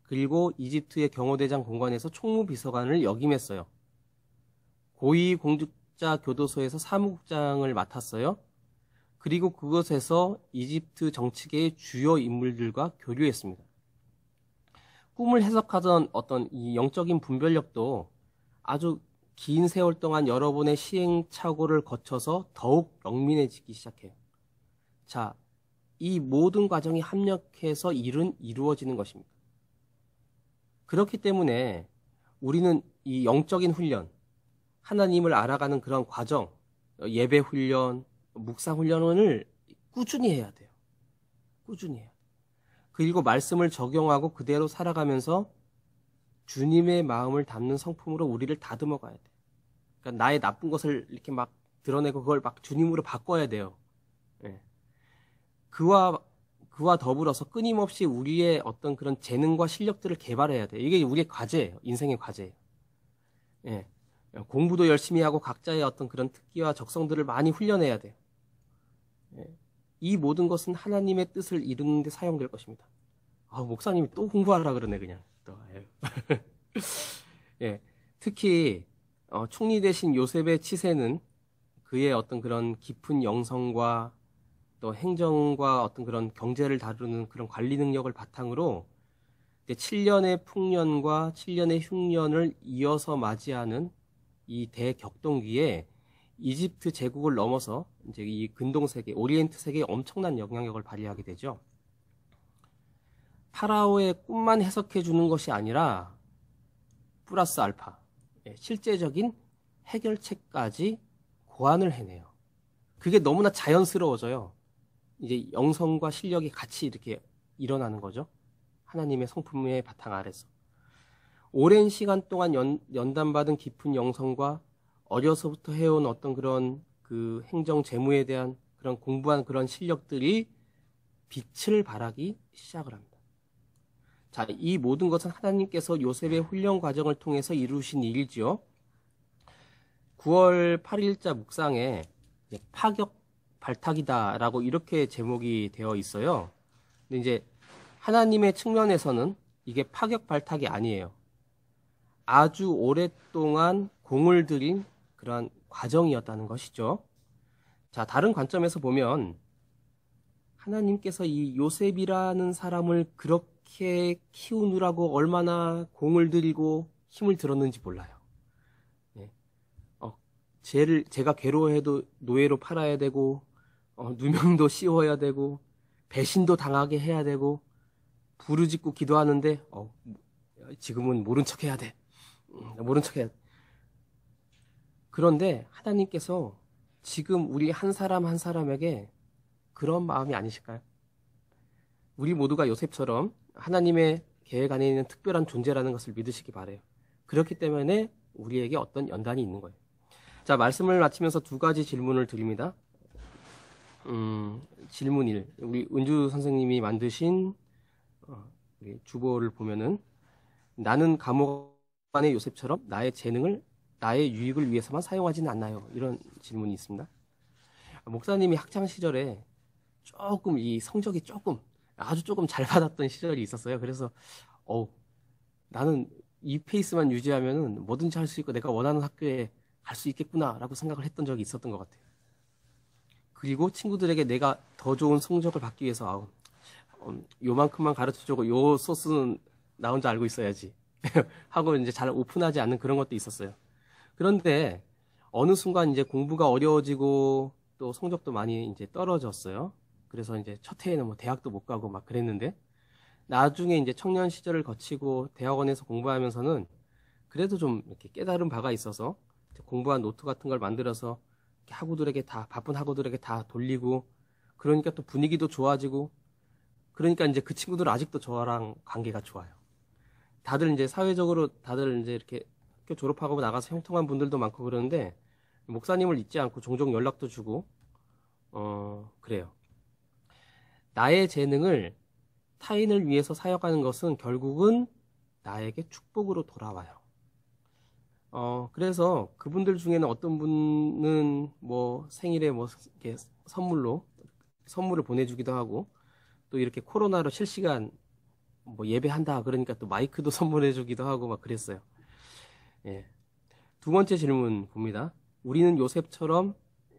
그리고 이집트의 경호대장 공관에서 총무비서관을 역임했어요. 고위공직자 교도소에서 사무국장을 맡았어요. 그리고 그것에서 이집트 정치계의 주요 인물들과 교류했습니다. 꿈을 해석하던 어떤 이 영적인 분별력도 아주 긴 세월 동안 여러 번의 시행착오를 거쳐서 더욱 영민해지기 시작해요. 자, 이 모든 과정이 합력해서 일은 이루어지는 것입니다. 그렇기 때문에 우리는 이 영적인 훈련, 하나님을 알아가는 그런 과정, 예배 훈련, 묵상 훈련을 꾸준히 해야 돼요. 꾸준히 해야 돼요. 그리고 말씀을 적용하고 그대로 살아가면서 주님의 마음을 담는 성품으로 우리를 다듬어 가야 돼요. 그러니까 나의 나쁜 것을 이렇게 막 드러내고 그걸 막 주님으로 바꿔야 돼요. 예. 그와 더불어서 끊임없이 우리의 어떤 그런 재능과 실력들을 개발해야 돼요. 이게 우리의 과제예요. 인생의 과제예요. 예. 공부도 열심히 하고 각자의 어떤 그런 특기와 적성들을 많이 훈련해야 돼요. 예. 이 모든 것은 하나님의 뜻을 이루는 데 사용될 것입니다. 목사님이 또 공부하라 그러네 그냥. 예. 특히 총리 대신 요셉의 치세는 그의 어떤 그런 깊은 영성과 또 행정과 어떤 그런 경제를 다루는 그런 관리 능력을 바탕으로 7년의 풍년과 7년의 흉년을 이어서 맞이하는 이 대격동기에 이집트 제국을 넘어서 이제 이 근동 세계, 오리엔트 세계에 엄청난 영향력을 발휘하게 되죠. 파라오의 꿈만 해석해 주는 것이 아니라 플러스 알파, 실제적인 해결책까지 고안을 해내요. 그게 너무나 자연스러워져요. 이제 영성과 실력이 같이 이렇게 일어나는 거죠. 하나님의 성품의 바탕 아래서. 오랜 시간 동안 연단받은 깊은 영성과 어려서부터 해온 어떤 그런 그 행정 재무에 대한 그런 공부한 그런 실력들이 빛을 발하기 시작을 합니다. 자, 이 모든 것은 하나님께서 요셉의 훈련 과정을 통해서 이루신 일이지요. 9월 8일자 묵상에 파격 발탁이다라고 이렇게 제목이 되어 있어요. 근데 이제 하나님의 측면에서는 이게 파격 발탁이 아니에요. 아주 오랫동안 공을 들인 그러한 과정이었다는 것이죠. 자, 다른 관점에서 보면 하나님께서 이 요셉이라는 사람을 그렇게 키우느라고 얼마나 공을 들이고 힘을 들었는지 몰라요. 네. 제가 괴로워해도 노예로 팔아야 되고, 누명도 씌워야 되고, 배신도 당하게 해야 되고, 부르짖고 기도하는데, 지금은 모른 척 해야 돼. 모른 척 해야 돼. 그런데 하나님께서 지금 우리 한 사람 한 사람에게 그런 마음이 아니실까요? 우리 모두가 요셉처럼 하나님의 계획 안에 있는 특별한 존재라는 것을 믿으시기 바라요. 그렇기 때문에 우리에게 어떤 연단이 있는 거예요. 자, 말씀을 마치면서 두 가지 질문을 드립니다. 질문 1. 우리 은주 선생님이 만드신 우리 주보를 보면은 나는 감옥 안의 요셉처럼 나의 재능을 나의 유익을 위해서만 사용하지는 않나요? 이런 질문이 있습니다. 목사님이 학창 시절에 조금 이 성적이 아주 조금 잘 받았던 시절이 있었어요. 그래서 나는 이 페이스만 유지하면은 뭐든지 할 수 있고 내가 원하는 학교에 갈 수 있겠구나라고 생각을 했던 적이 있었던 것 같아요. 그리고 친구들에게 내가 더 좋은 성적을 받기 위해서 요만큼만 가르쳐주고 요 소스는 나 혼자 알고 있어야지 하고 이제 잘 오픈하지 않는 그런 것도 있었어요. 그런데 어느 순간 이제 공부가 어려워지고 또 성적도 많이 이제 떨어졌어요. 그래서 이제 첫 해에는 뭐 대학도 못 가고 막 그랬는데 나중에 이제 청년 시절을 거치고 대학원에서 공부하면서는 그래도 좀 이렇게 깨달은 바가 있어서 공부한 노트 같은 걸 만들어서 바쁜 학우들에게 다 돌리고 그러니까 또 분위기도 좋아지고 그러니까 이제 그 친구들은 아직도 저랑 관계가 좋아요. 다들 이제 사회적으로 다들 이제 이렇게 학교 졸업하고 나가서 형통한 분들도 많고 그러는데 목사님을 잊지 않고 종종 연락도 주고 그래요. 나의 재능을 타인을 위해서 사용하는 것은 결국은 나에게 축복으로 돌아와요. 그래서 그분들 중에는 어떤 분은 뭐 생일에 뭐 이렇게 선물을 보내주기도 하고, 또 이렇게 코로나로 실시간 뭐 예배한다 그러니까 또 마이크도 선물해주기도 하고 막 그랬어요. 예. 두 번째 질문 봅니다. 우리는 요셉처럼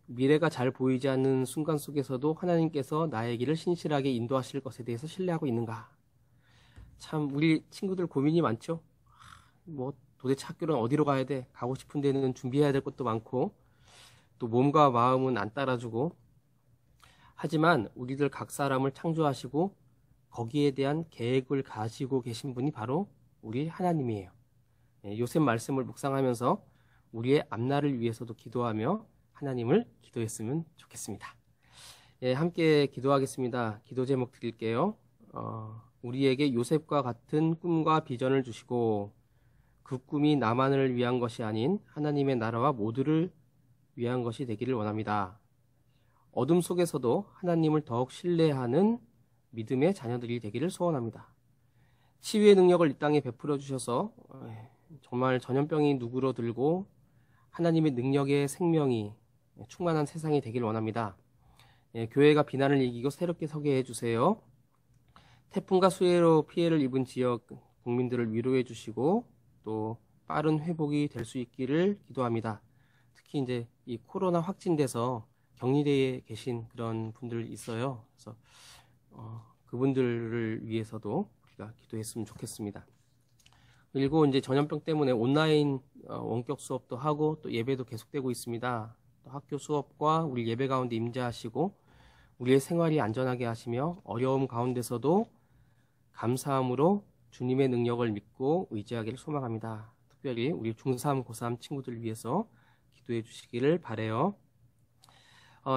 미래가 잘 보이지 않는 순간 속에서도 하나님께서 나의 길을 신실하게 인도하실 것에 대해서 신뢰하고 있는가? 참 우리 친구들 고민이 많죠. 뭐 도대체 학교는 어디로 가야 돼? 가고 싶은 데는 준비해야 될 것도 많고, 또 몸과 마음은 안 따라주고. 하지만 우리들 각 사람을 창조하시고 거기에 대한 계획을 가지고 계신 분이 바로 우리 하나님이에요. 요셉 말씀을 묵상하면서 우리의 앞날을 위해서도 기도하며 하나님을 기도했으면 좋겠습니다. 함께 기도하겠습니다. 기도 제목 드릴게요. 우리에게 요셉과 같은 꿈과 비전을 주시고 그 꿈이 나만을 위한 것이 아닌 하나님의 나라와 모두를 위한 것이 되기를 원합니다. 어둠 속에서도 하나님을 더욱 신뢰하는 믿음의 자녀들이 되기를 소원합니다. 치유의 능력을 이 땅에 베풀어 주셔서 정말 전염병이 누그러들고 하나님의 능력의 생명이 충만한 세상이 되길 원합니다. 교회가 비난을 이기고 새롭게 서게 해주세요. 태풍과 수해로 피해를 입은 지역 국민들을 위로해 주시고 또 빠른 회복이 될 수 있기를 기도합니다. 특히 이제 이 코로나 확진돼서 격리대에 계신 그런 분들 있어요. 그래서 그분들을 위해서도 우리가 기도했으면 좋겠습니다. 그리고 이제 전염병 때문에 온라인 원격 수업도 하고 또 예배도 계속되고 있습니다. 또 학교 수업과 우리 예배 가운데 임재하시고 우리의 생활이 안전하게 하시며 어려움 가운데서도 감사함으로 주님의 능력을 믿고 의지하기를 소망합니다. 특별히 우리 중3, 고3 친구들 위해서 기도해 주시기를 바라요.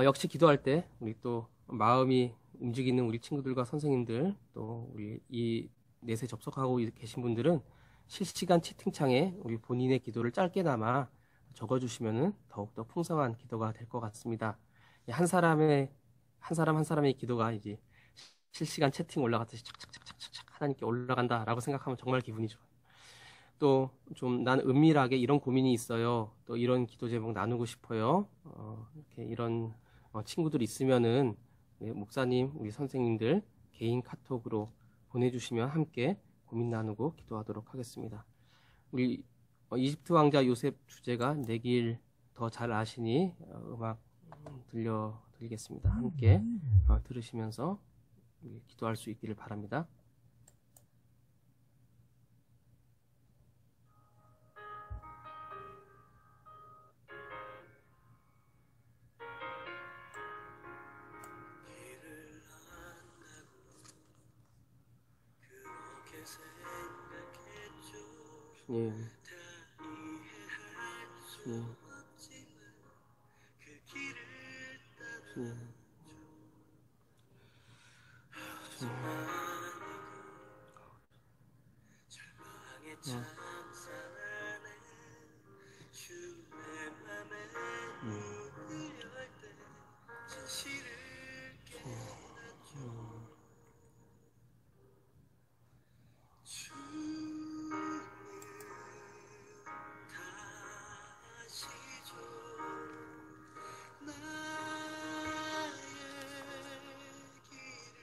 역시 기도할 때 우리 또 마음이 움직이는 우리 친구들과 선생님들, 또 우리 이 넷에 접속하고 계신 분들은 실시간 채팅창에 우리 본인의 기도를 짧게나마 적어주시면 더욱더 풍성한 기도가 될 것 같습니다. 한 사람 한 사람의 기도가 이제 실시간 채팅 올라갔듯이 착착착착착 하나님께 올라간다라고 생각하면 정말 기분이 좋아요. 또 좀 난 은밀하게 이런 고민이 있어요. 또 이런 기도 제목 나누고 싶어요. 이렇게 이런 친구들 있으면은 목사님, 우리 선생님들 개인 카톡으로 보내주시면 함께 고민 나누고 기도하도록 하겠습니다. 우리 이집트 왕자 요셉 주제가 내 길 더 잘 아시니 음악 들려드리겠습니다. 함께 들으시면서 기도할 수 있기를 바랍니다. 길을 안다고 그렇게 생각했죠. 주님, 다 이해할 수 주님, 없지만 그 길을 따라 주님, 하지만 절망의 찬사는 주의 맘에 문을 열 때 진실을 깨닫죠. 주는 다시죠. 나의 길을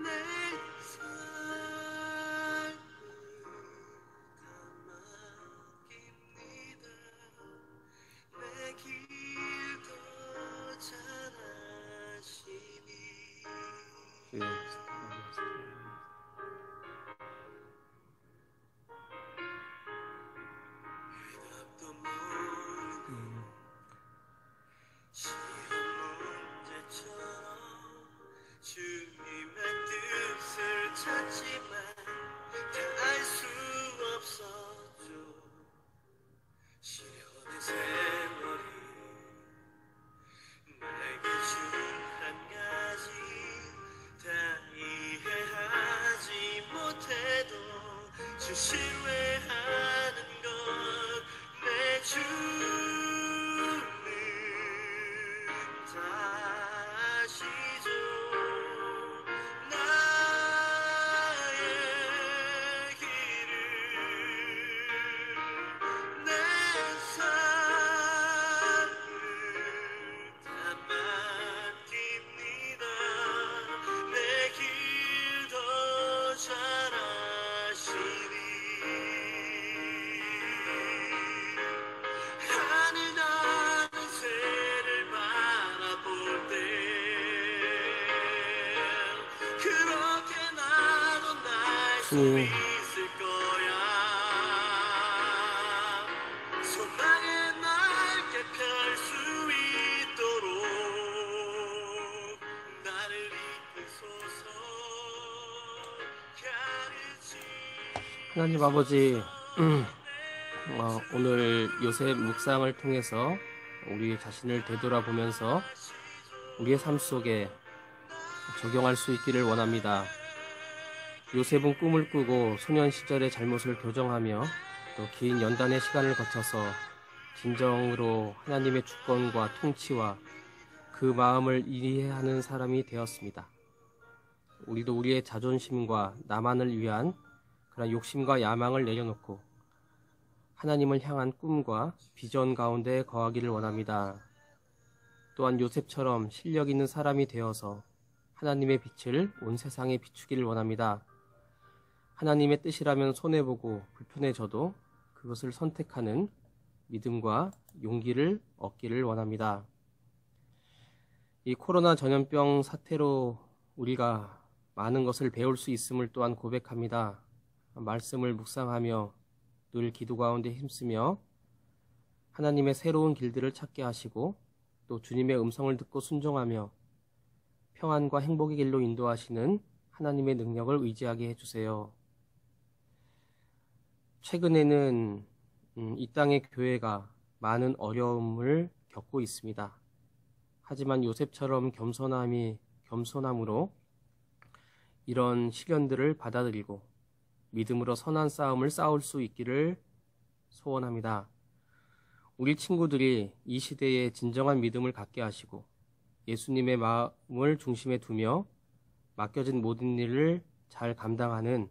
내 삶을 다 맡깁니다. 내 길도 잘 아시니 해답도 모르는 시험 문제처럼 주님의 뜻을 찾지만 다 알 수 없었죠. 시련의 세월이 내게 준 한 가지 다 이해하지 못해도 주 신뢰하는 것 내 주는 다시죠. 나의 길을 수 주님, 있을 거야. 소망의 날개 펼 수 있도록 나를 이끄소서. 하나님 아버지, 오늘 요셉 묵상을 통해서 우리 자신을 되돌아보면서 우리의 삶 속에 적용할 수 있기를 원합니다. 요셉은 꿈을 꾸고 소년 시절의 잘못을 교정하며 또 긴 연단의 시간을 거쳐서 진정으로 하나님의 주권과 통치와 그 마음을 이해하는 사람이 되었습니다. 우리도 우리의 자존심과 나만을 위한 그런 욕심과 야망을 내려놓고 하나님을 향한 꿈과 비전 가운데 거하기를 원합니다. 또한 요셉처럼 실력 있는 사람이 되어서 하나님의 빛을 온 세상에 비추기를 원합니다. 하나님의 뜻이라면 손해보고 불편해져도 그것을 선택하는 믿음과 용기를 얻기를 원합니다. 이 코로나 전염병 사태로 우리가 많은 것을 배울 수 있음을 또한 고백합니다. 말씀을 묵상하며 늘 기도 가운데 힘쓰며 하나님의 새로운 길들을 찾게 하시고 또 주님의 음성을 듣고 순종하며 평안과 행복의 길로 인도하시는 하나님의 능력을 의지하게 해주세요. 최근에는 이 땅의 교회가 많은 어려움을 겪고 있습니다. 하지만 요셉처럼 겸손함으로 이런 시련들을 받아들이고 믿음으로 선한 싸움을 싸울 수 있기를 소원합니다. 우리 친구들이 이 시대에 진정한 믿음을 갖게 하시고 예수님의 마음을 중심에 두며 맡겨진 모든 일을 잘 감당하는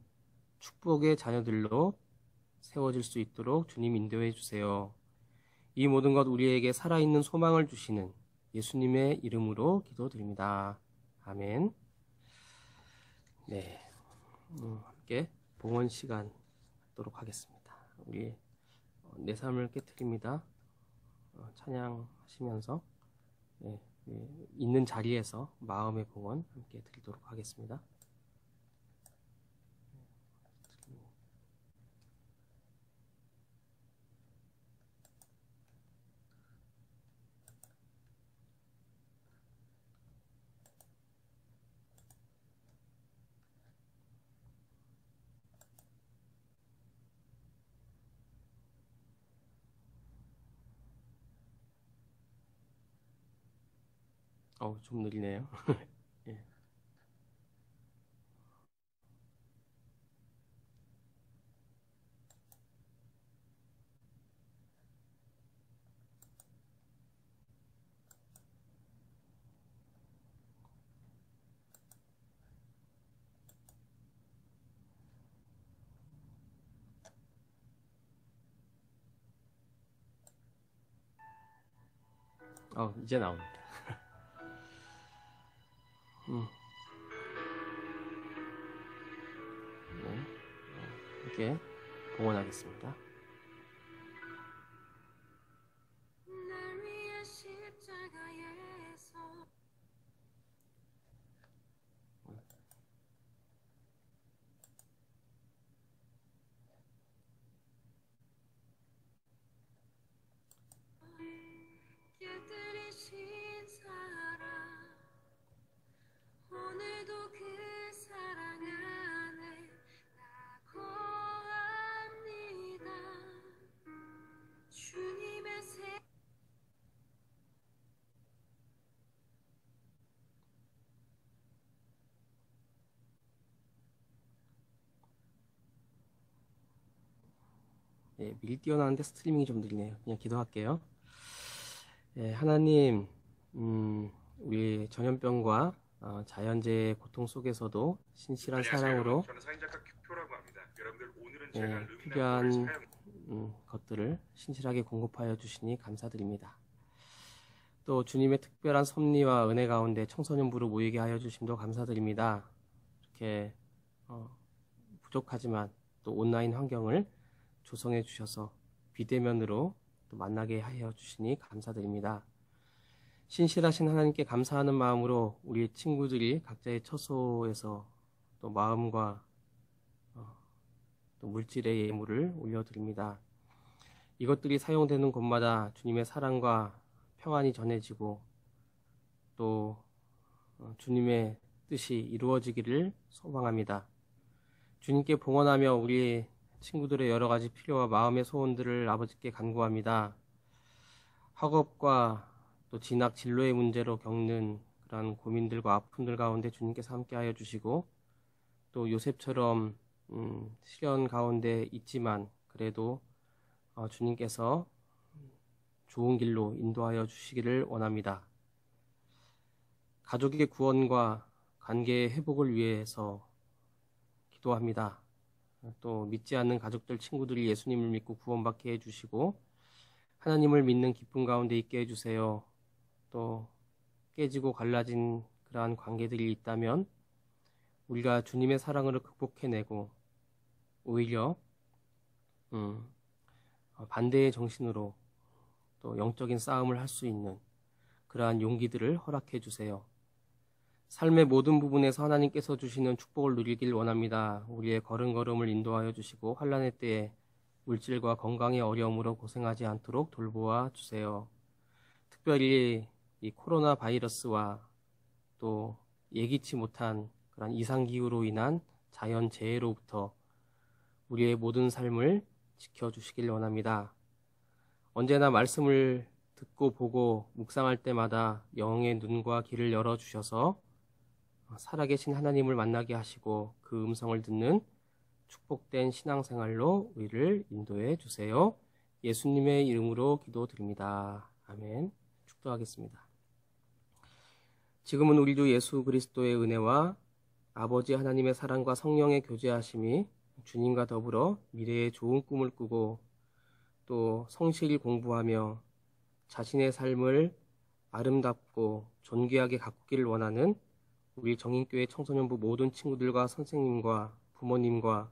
축복의 자녀들로 세워질 수 있도록 주님 인도해 주세요. 이 모든 것 우리에게 살아있는 소망을 주시는 예수님의 이름으로 기도드립니다. 아멘. 네, 함께 봉헌 시간 갖도록 하겠습니다. 우리 내 삶을 깨트립니다. 찬양하시면서 있는 자리에서 마음의 봉헌 함께 드리도록 하겠습니다. 좀 느리네요. 예. 이제 나옵니다. 네, 이렇게 봉헌하겠습니다. 날 위한 십자가에서 깨뜨리신 사랑, 오늘도 그 사랑 안에 나 거합니다. 주님의 새 미리 뛰어나는데 스트리밍이 좀 느리네요. 그냥 기도할게요. 하나님, 우리 전염병과 자연재해의 고통 속에서도 신실한 사랑으로 저는 사인작가 큐표라고 합니다. 여러분들 오늘은 제가 필요한 것들을 신실하게 공급하여 주시니 감사드립니다. 또 주님의 특별한 섭리와 은혜 가운데 청소년부로 모이게 하여 주심도 감사드립니다. 이렇게 부족하지만 또 온라인 환경을 조성해 주셔서 비대면으로 또 만나게 하여 주시니 감사드립니다. 신실하신 하나님께 감사하는 마음으로 우리 친구들이 각자의 처소에서 또 마음과 또 물질의 예물을 올려드립니다. 이것들이 사용되는 곳마다 주님의 사랑과 평안이 전해지고 또 주님의 뜻이 이루어지기를 소망합니다. 주님께 봉헌하며 우리 친구들의 여러 가지 필요와 마음의 소원들을 아버지께 간구합니다. 학업과 또 진학 진로의 문제로 겪는 그런 고민들과 아픔들 가운데 주님께서 함께하여 주시고 또 요셉처럼 시련 가운데 있지만 그래도 주님께서 좋은 길로 인도하여 주시기를 원합니다. 가족의 구원과 관계의 회복을 위해서 기도합니다. 또 믿지 않는 가족들, 친구들이 예수님을 믿고 구원받게 해주시고 하나님을 믿는 기쁨 가운데 있게 해주세요. 또 깨지고 갈라진 그러한 관계들이 있다면 우리가 주님의 사랑으로 극복해내고 오히려 반대의 정신으로 또 영적인 싸움을 할 수 있는 그러한 용기들을 허락해 주세요. 삶의 모든 부분에서 하나님께서 주시는 축복을 누리길 원합니다. 우리의 걸음걸음을 인도하여 주시고 환난의 때에 물질과 건강의 어려움으로 고생하지 않도록 돌보아 주세요. 특별히 이 코로나 바이러스와 또 예기치 못한 그런 이상기후로 인한 자연재해로부터 우리의 모든 삶을 지켜주시길 원합니다. 언제나 말씀을 듣고 보고 묵상할 때마다 영의 눈과 귀를 열어주셔서 살아계신 하나님을 만나게 하시고 그 음성을 듣는 축복된 신앙생활로 우리를 인도해 주세요. 예수님의 이름으로 기도드립니다. 아멘. 축도하겠습니다. 지금은 우리 주 예수 그리스도의 은혜와 아버지 하나님의 사랑과 성령의 교제하심이 주님과 더불어 미래의 좋은 꿈을 꾸고 또 성실히 공부하며 자신의 삶을 아름답고 존귀하게 가꾸기를 원하는 우리 정인교회 청소년부 모든 친구들과 선생님과 부모님과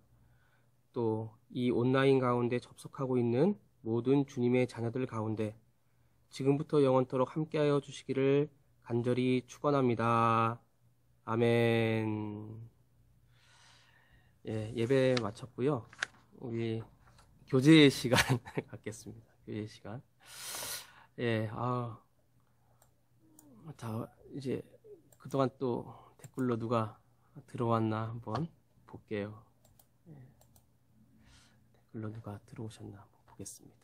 또 이 온라인 가운데 접속하고 있는 모든 주님의 자녀들 가운데 지금부터 영원토록 함께하여 주시기를 간절히 축원합니다. 아멘. 예배 마쳤고요. 우리 교제 시간 갖겠습니다. 교제 시간. 자, 이제 그동안 또 댓글로 누가 들어왔나 한번 볼게요. 댓글로 누가 들어오셨나 한번 보겠습니다.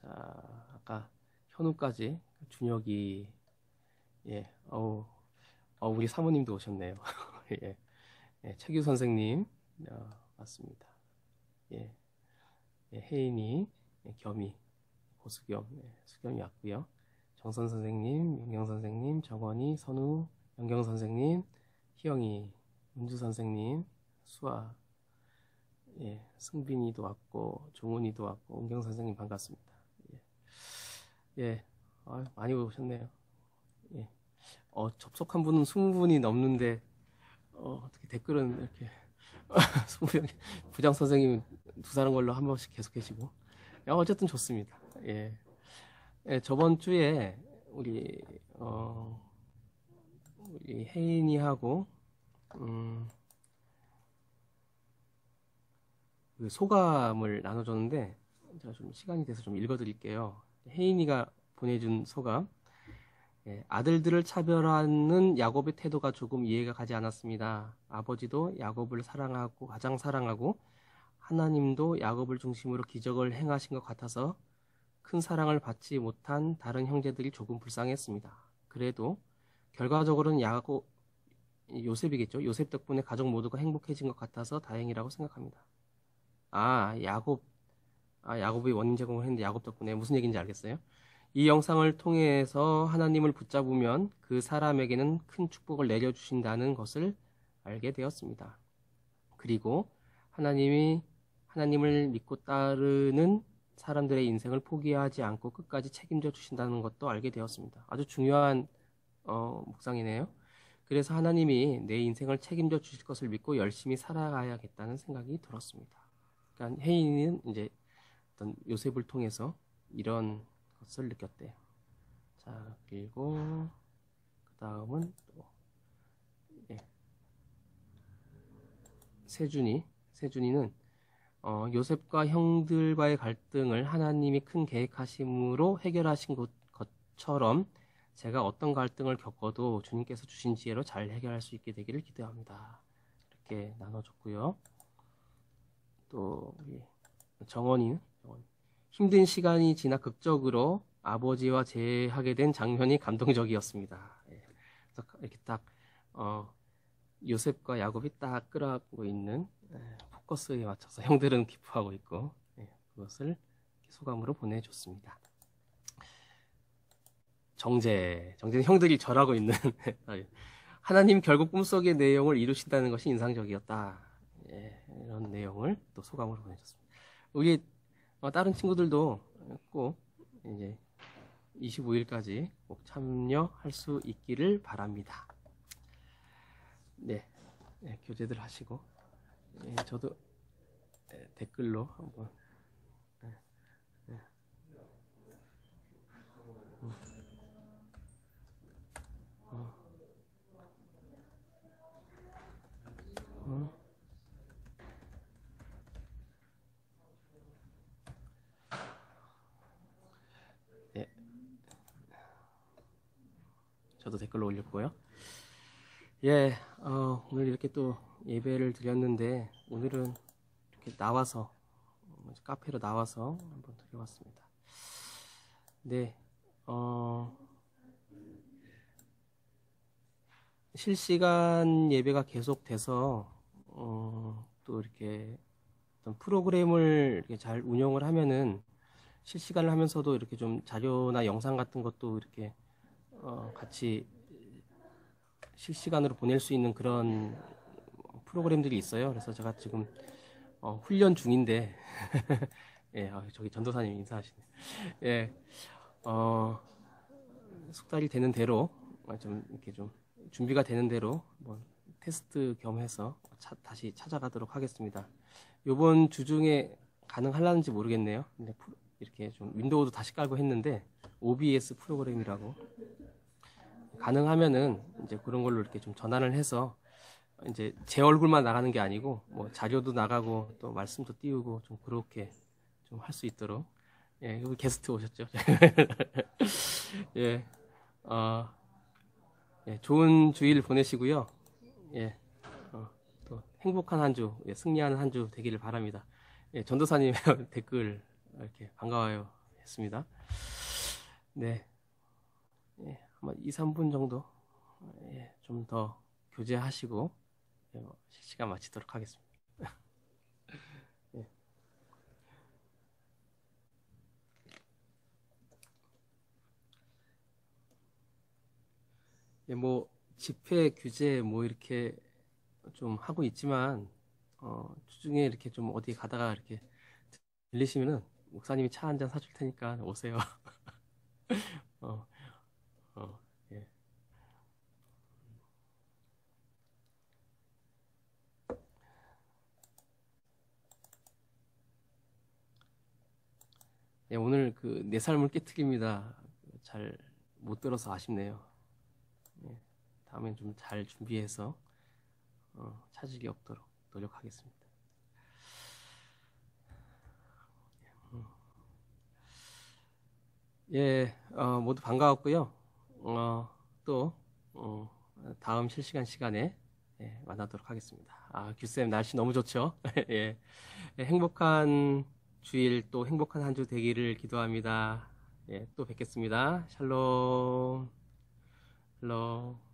자, 아까 현우까지 준혁이 우리 사모님도 오셨네요. 최규 선생님 맞습니다. 혜인이 겸이 고수겸 수겸이 왔고요. 정선 선생님, 윤경 선생님, 정원이, 선우, 연경 선생님, 희영이, 은주 선생님, 수아, 승빈이도 왔고 종훈이도 왔고 은경 선생님 반갑습니다. 많이 오셨네요. 접속한 분은 20분이 넘는데 어떻게 댓글은 이렇게 20명 부장 선생님 두 사람 걸로 한 번씩 계속 계시고 어쨌든 좋습니다. 저번 주에 우리 혜인이하고 그 소감을 나눠줬는데 제가 좀 시간이 돼서 좀 읽어드릴게요. 혜인이가 보내준 소감. 아들들을 차별하는 야곱의 태도가 조금 이해가 가지 않았습니다. 아버지도 야곱을 사랑하고 가장 사랑하고 하나님도 야곱을 중심으로 기적을 행하신 것 같아서 큰 사랑을 받지 못한 다른 형제들이 조금 불쌍했습니다. 그래도 결과적으로는 요셉이겠죠. 요셉 덕분에 가족 모두가 행복해진 것 같아서 다행이라고 생각합니다. 야곱이 원인 제공을 했는데 야곱 덕분에 무슨 얘기인지 알겠어요? 이 영상을 통해서 하나님을 붙잡으면 그 사람에게는 큰 축복을 내려주신다는 것을 알게 되었습니다. 그리고 하나님을 믿고 따르는 사람들의 인생을 포기하지 않고 끝까지 책임져 주신다는 것도 알게 되었습니다. 아주 중요한 묵상이네요. 그래서 하나님이 내 인생을 책임져 주실 것을 믿고 열심히 살아가야겠다는 생각이 들었습니다. 그러니까 혜인이는 이제 어떤 요셉을 통해서 이런 것을 느꼈대요. 자, 그리고 그 다음은 또 세준이는 요셉과 형들과의 갈등을 하나님이 큰 계획하심으로 해결하신 것처럼 제가 어떤 갈등을 겪어도 주님께서 주신 지혜로 잘 해결할 수 있게 되기를 기도합니다. 이렇게 나눠줬고요. 또 우리 정원이는 힘든 시간이 지나 극적으로 아버지와 재회하게 된 장면이 감동적이었습니다. 예. 그래서 이렇게 딱 요셉과 야곱이 딱 끌어안고 있는 포커스에 맞춰서 형들은 기뻐하고 있고 그것을 소감으로 보내줬습니다. 정제는 형들이 절하고 있는 하나님 결국 꿈속의 내용을 이루신다는 것이 인상적이었다. 이런 내용을 또 소감으로 보내줬습니다. 우리 다른 친구들도 꼭 이제 25일까지 꼭 참여할 수 있기를 바랍니다. 네, 교제들 하시고 저도 댓글로 한번 저도 댓글로 올렸고요. 오늘 이렇게 또 예배를 드렸는데 오늘은 이렇게 나와서 카페로 나와서 한번 드려봤습니다. 네, 실시간 예배가 계속돼서 또 이렇게 어떤 프로그램을 이렇게 잘 운영을 하면은 실시간을 하면서도 이렇게 좀 자료나 영상 같은 것도 이렇게 같이 실시간으로 보낼 수 있는 그런 프로그램들이 있어요. 그래서 제가 지금 훈련 중인데 저기 전도사님 인사하시네. 숙달이 되는 대로 좀 이렇게 좀 준비가 되는 대로 뭐 테스트 겸해서 다시 찾아가도록 하겠습니다. 요번 주 중에 가능할라는지 모르겠네요. 근데 이렇게 좀 윈도우도 다시 깔고 했는데 OBS 프로그램이라고 가능하면은 이제 그런 걸로 이렇게 좀 전환을 해서 이제 제 얼굴만 나가는 게 아니고 뭐 자료도 나가고 또 말씀도 띄우고 좀 그렇게 좀 할 수 있도록 여기 게스트 오셨죠? 좋은 주일 보내시고요. 또 행복한 한 주, 승리하는 한 주 되기를 바랍니다. 전도사님 댓글 이렇게 반가워요 했습니다. 네. 아마 2, 3분 정도 좀 더 교제하시고 시간 마치도록 하겠습니다. 뭐 집회 규제 뭐 이렇게 좀 하고 있지만 주중에 이렇게 좀 어디 가다가 이렇게 들리시면은 목사님이 차 한잔 사줄 테니까 오세요. 오늘 그 내 삶을 깨트립니다. 잘 못 들어서 아쉽네요. 다음엔 좀 잘 준비해서 차질이 없도록 노력하겠습니다. 모두 반가웠고요. 또 다음 실시간 시간에 만나도록 하겠습니다. 규쌤 날씨 너무 좋죠? 행복한 주일 또 행복한 한 주 되기를 기도합니다. 또 뵙겠습니다. 샬롬. 샬롬.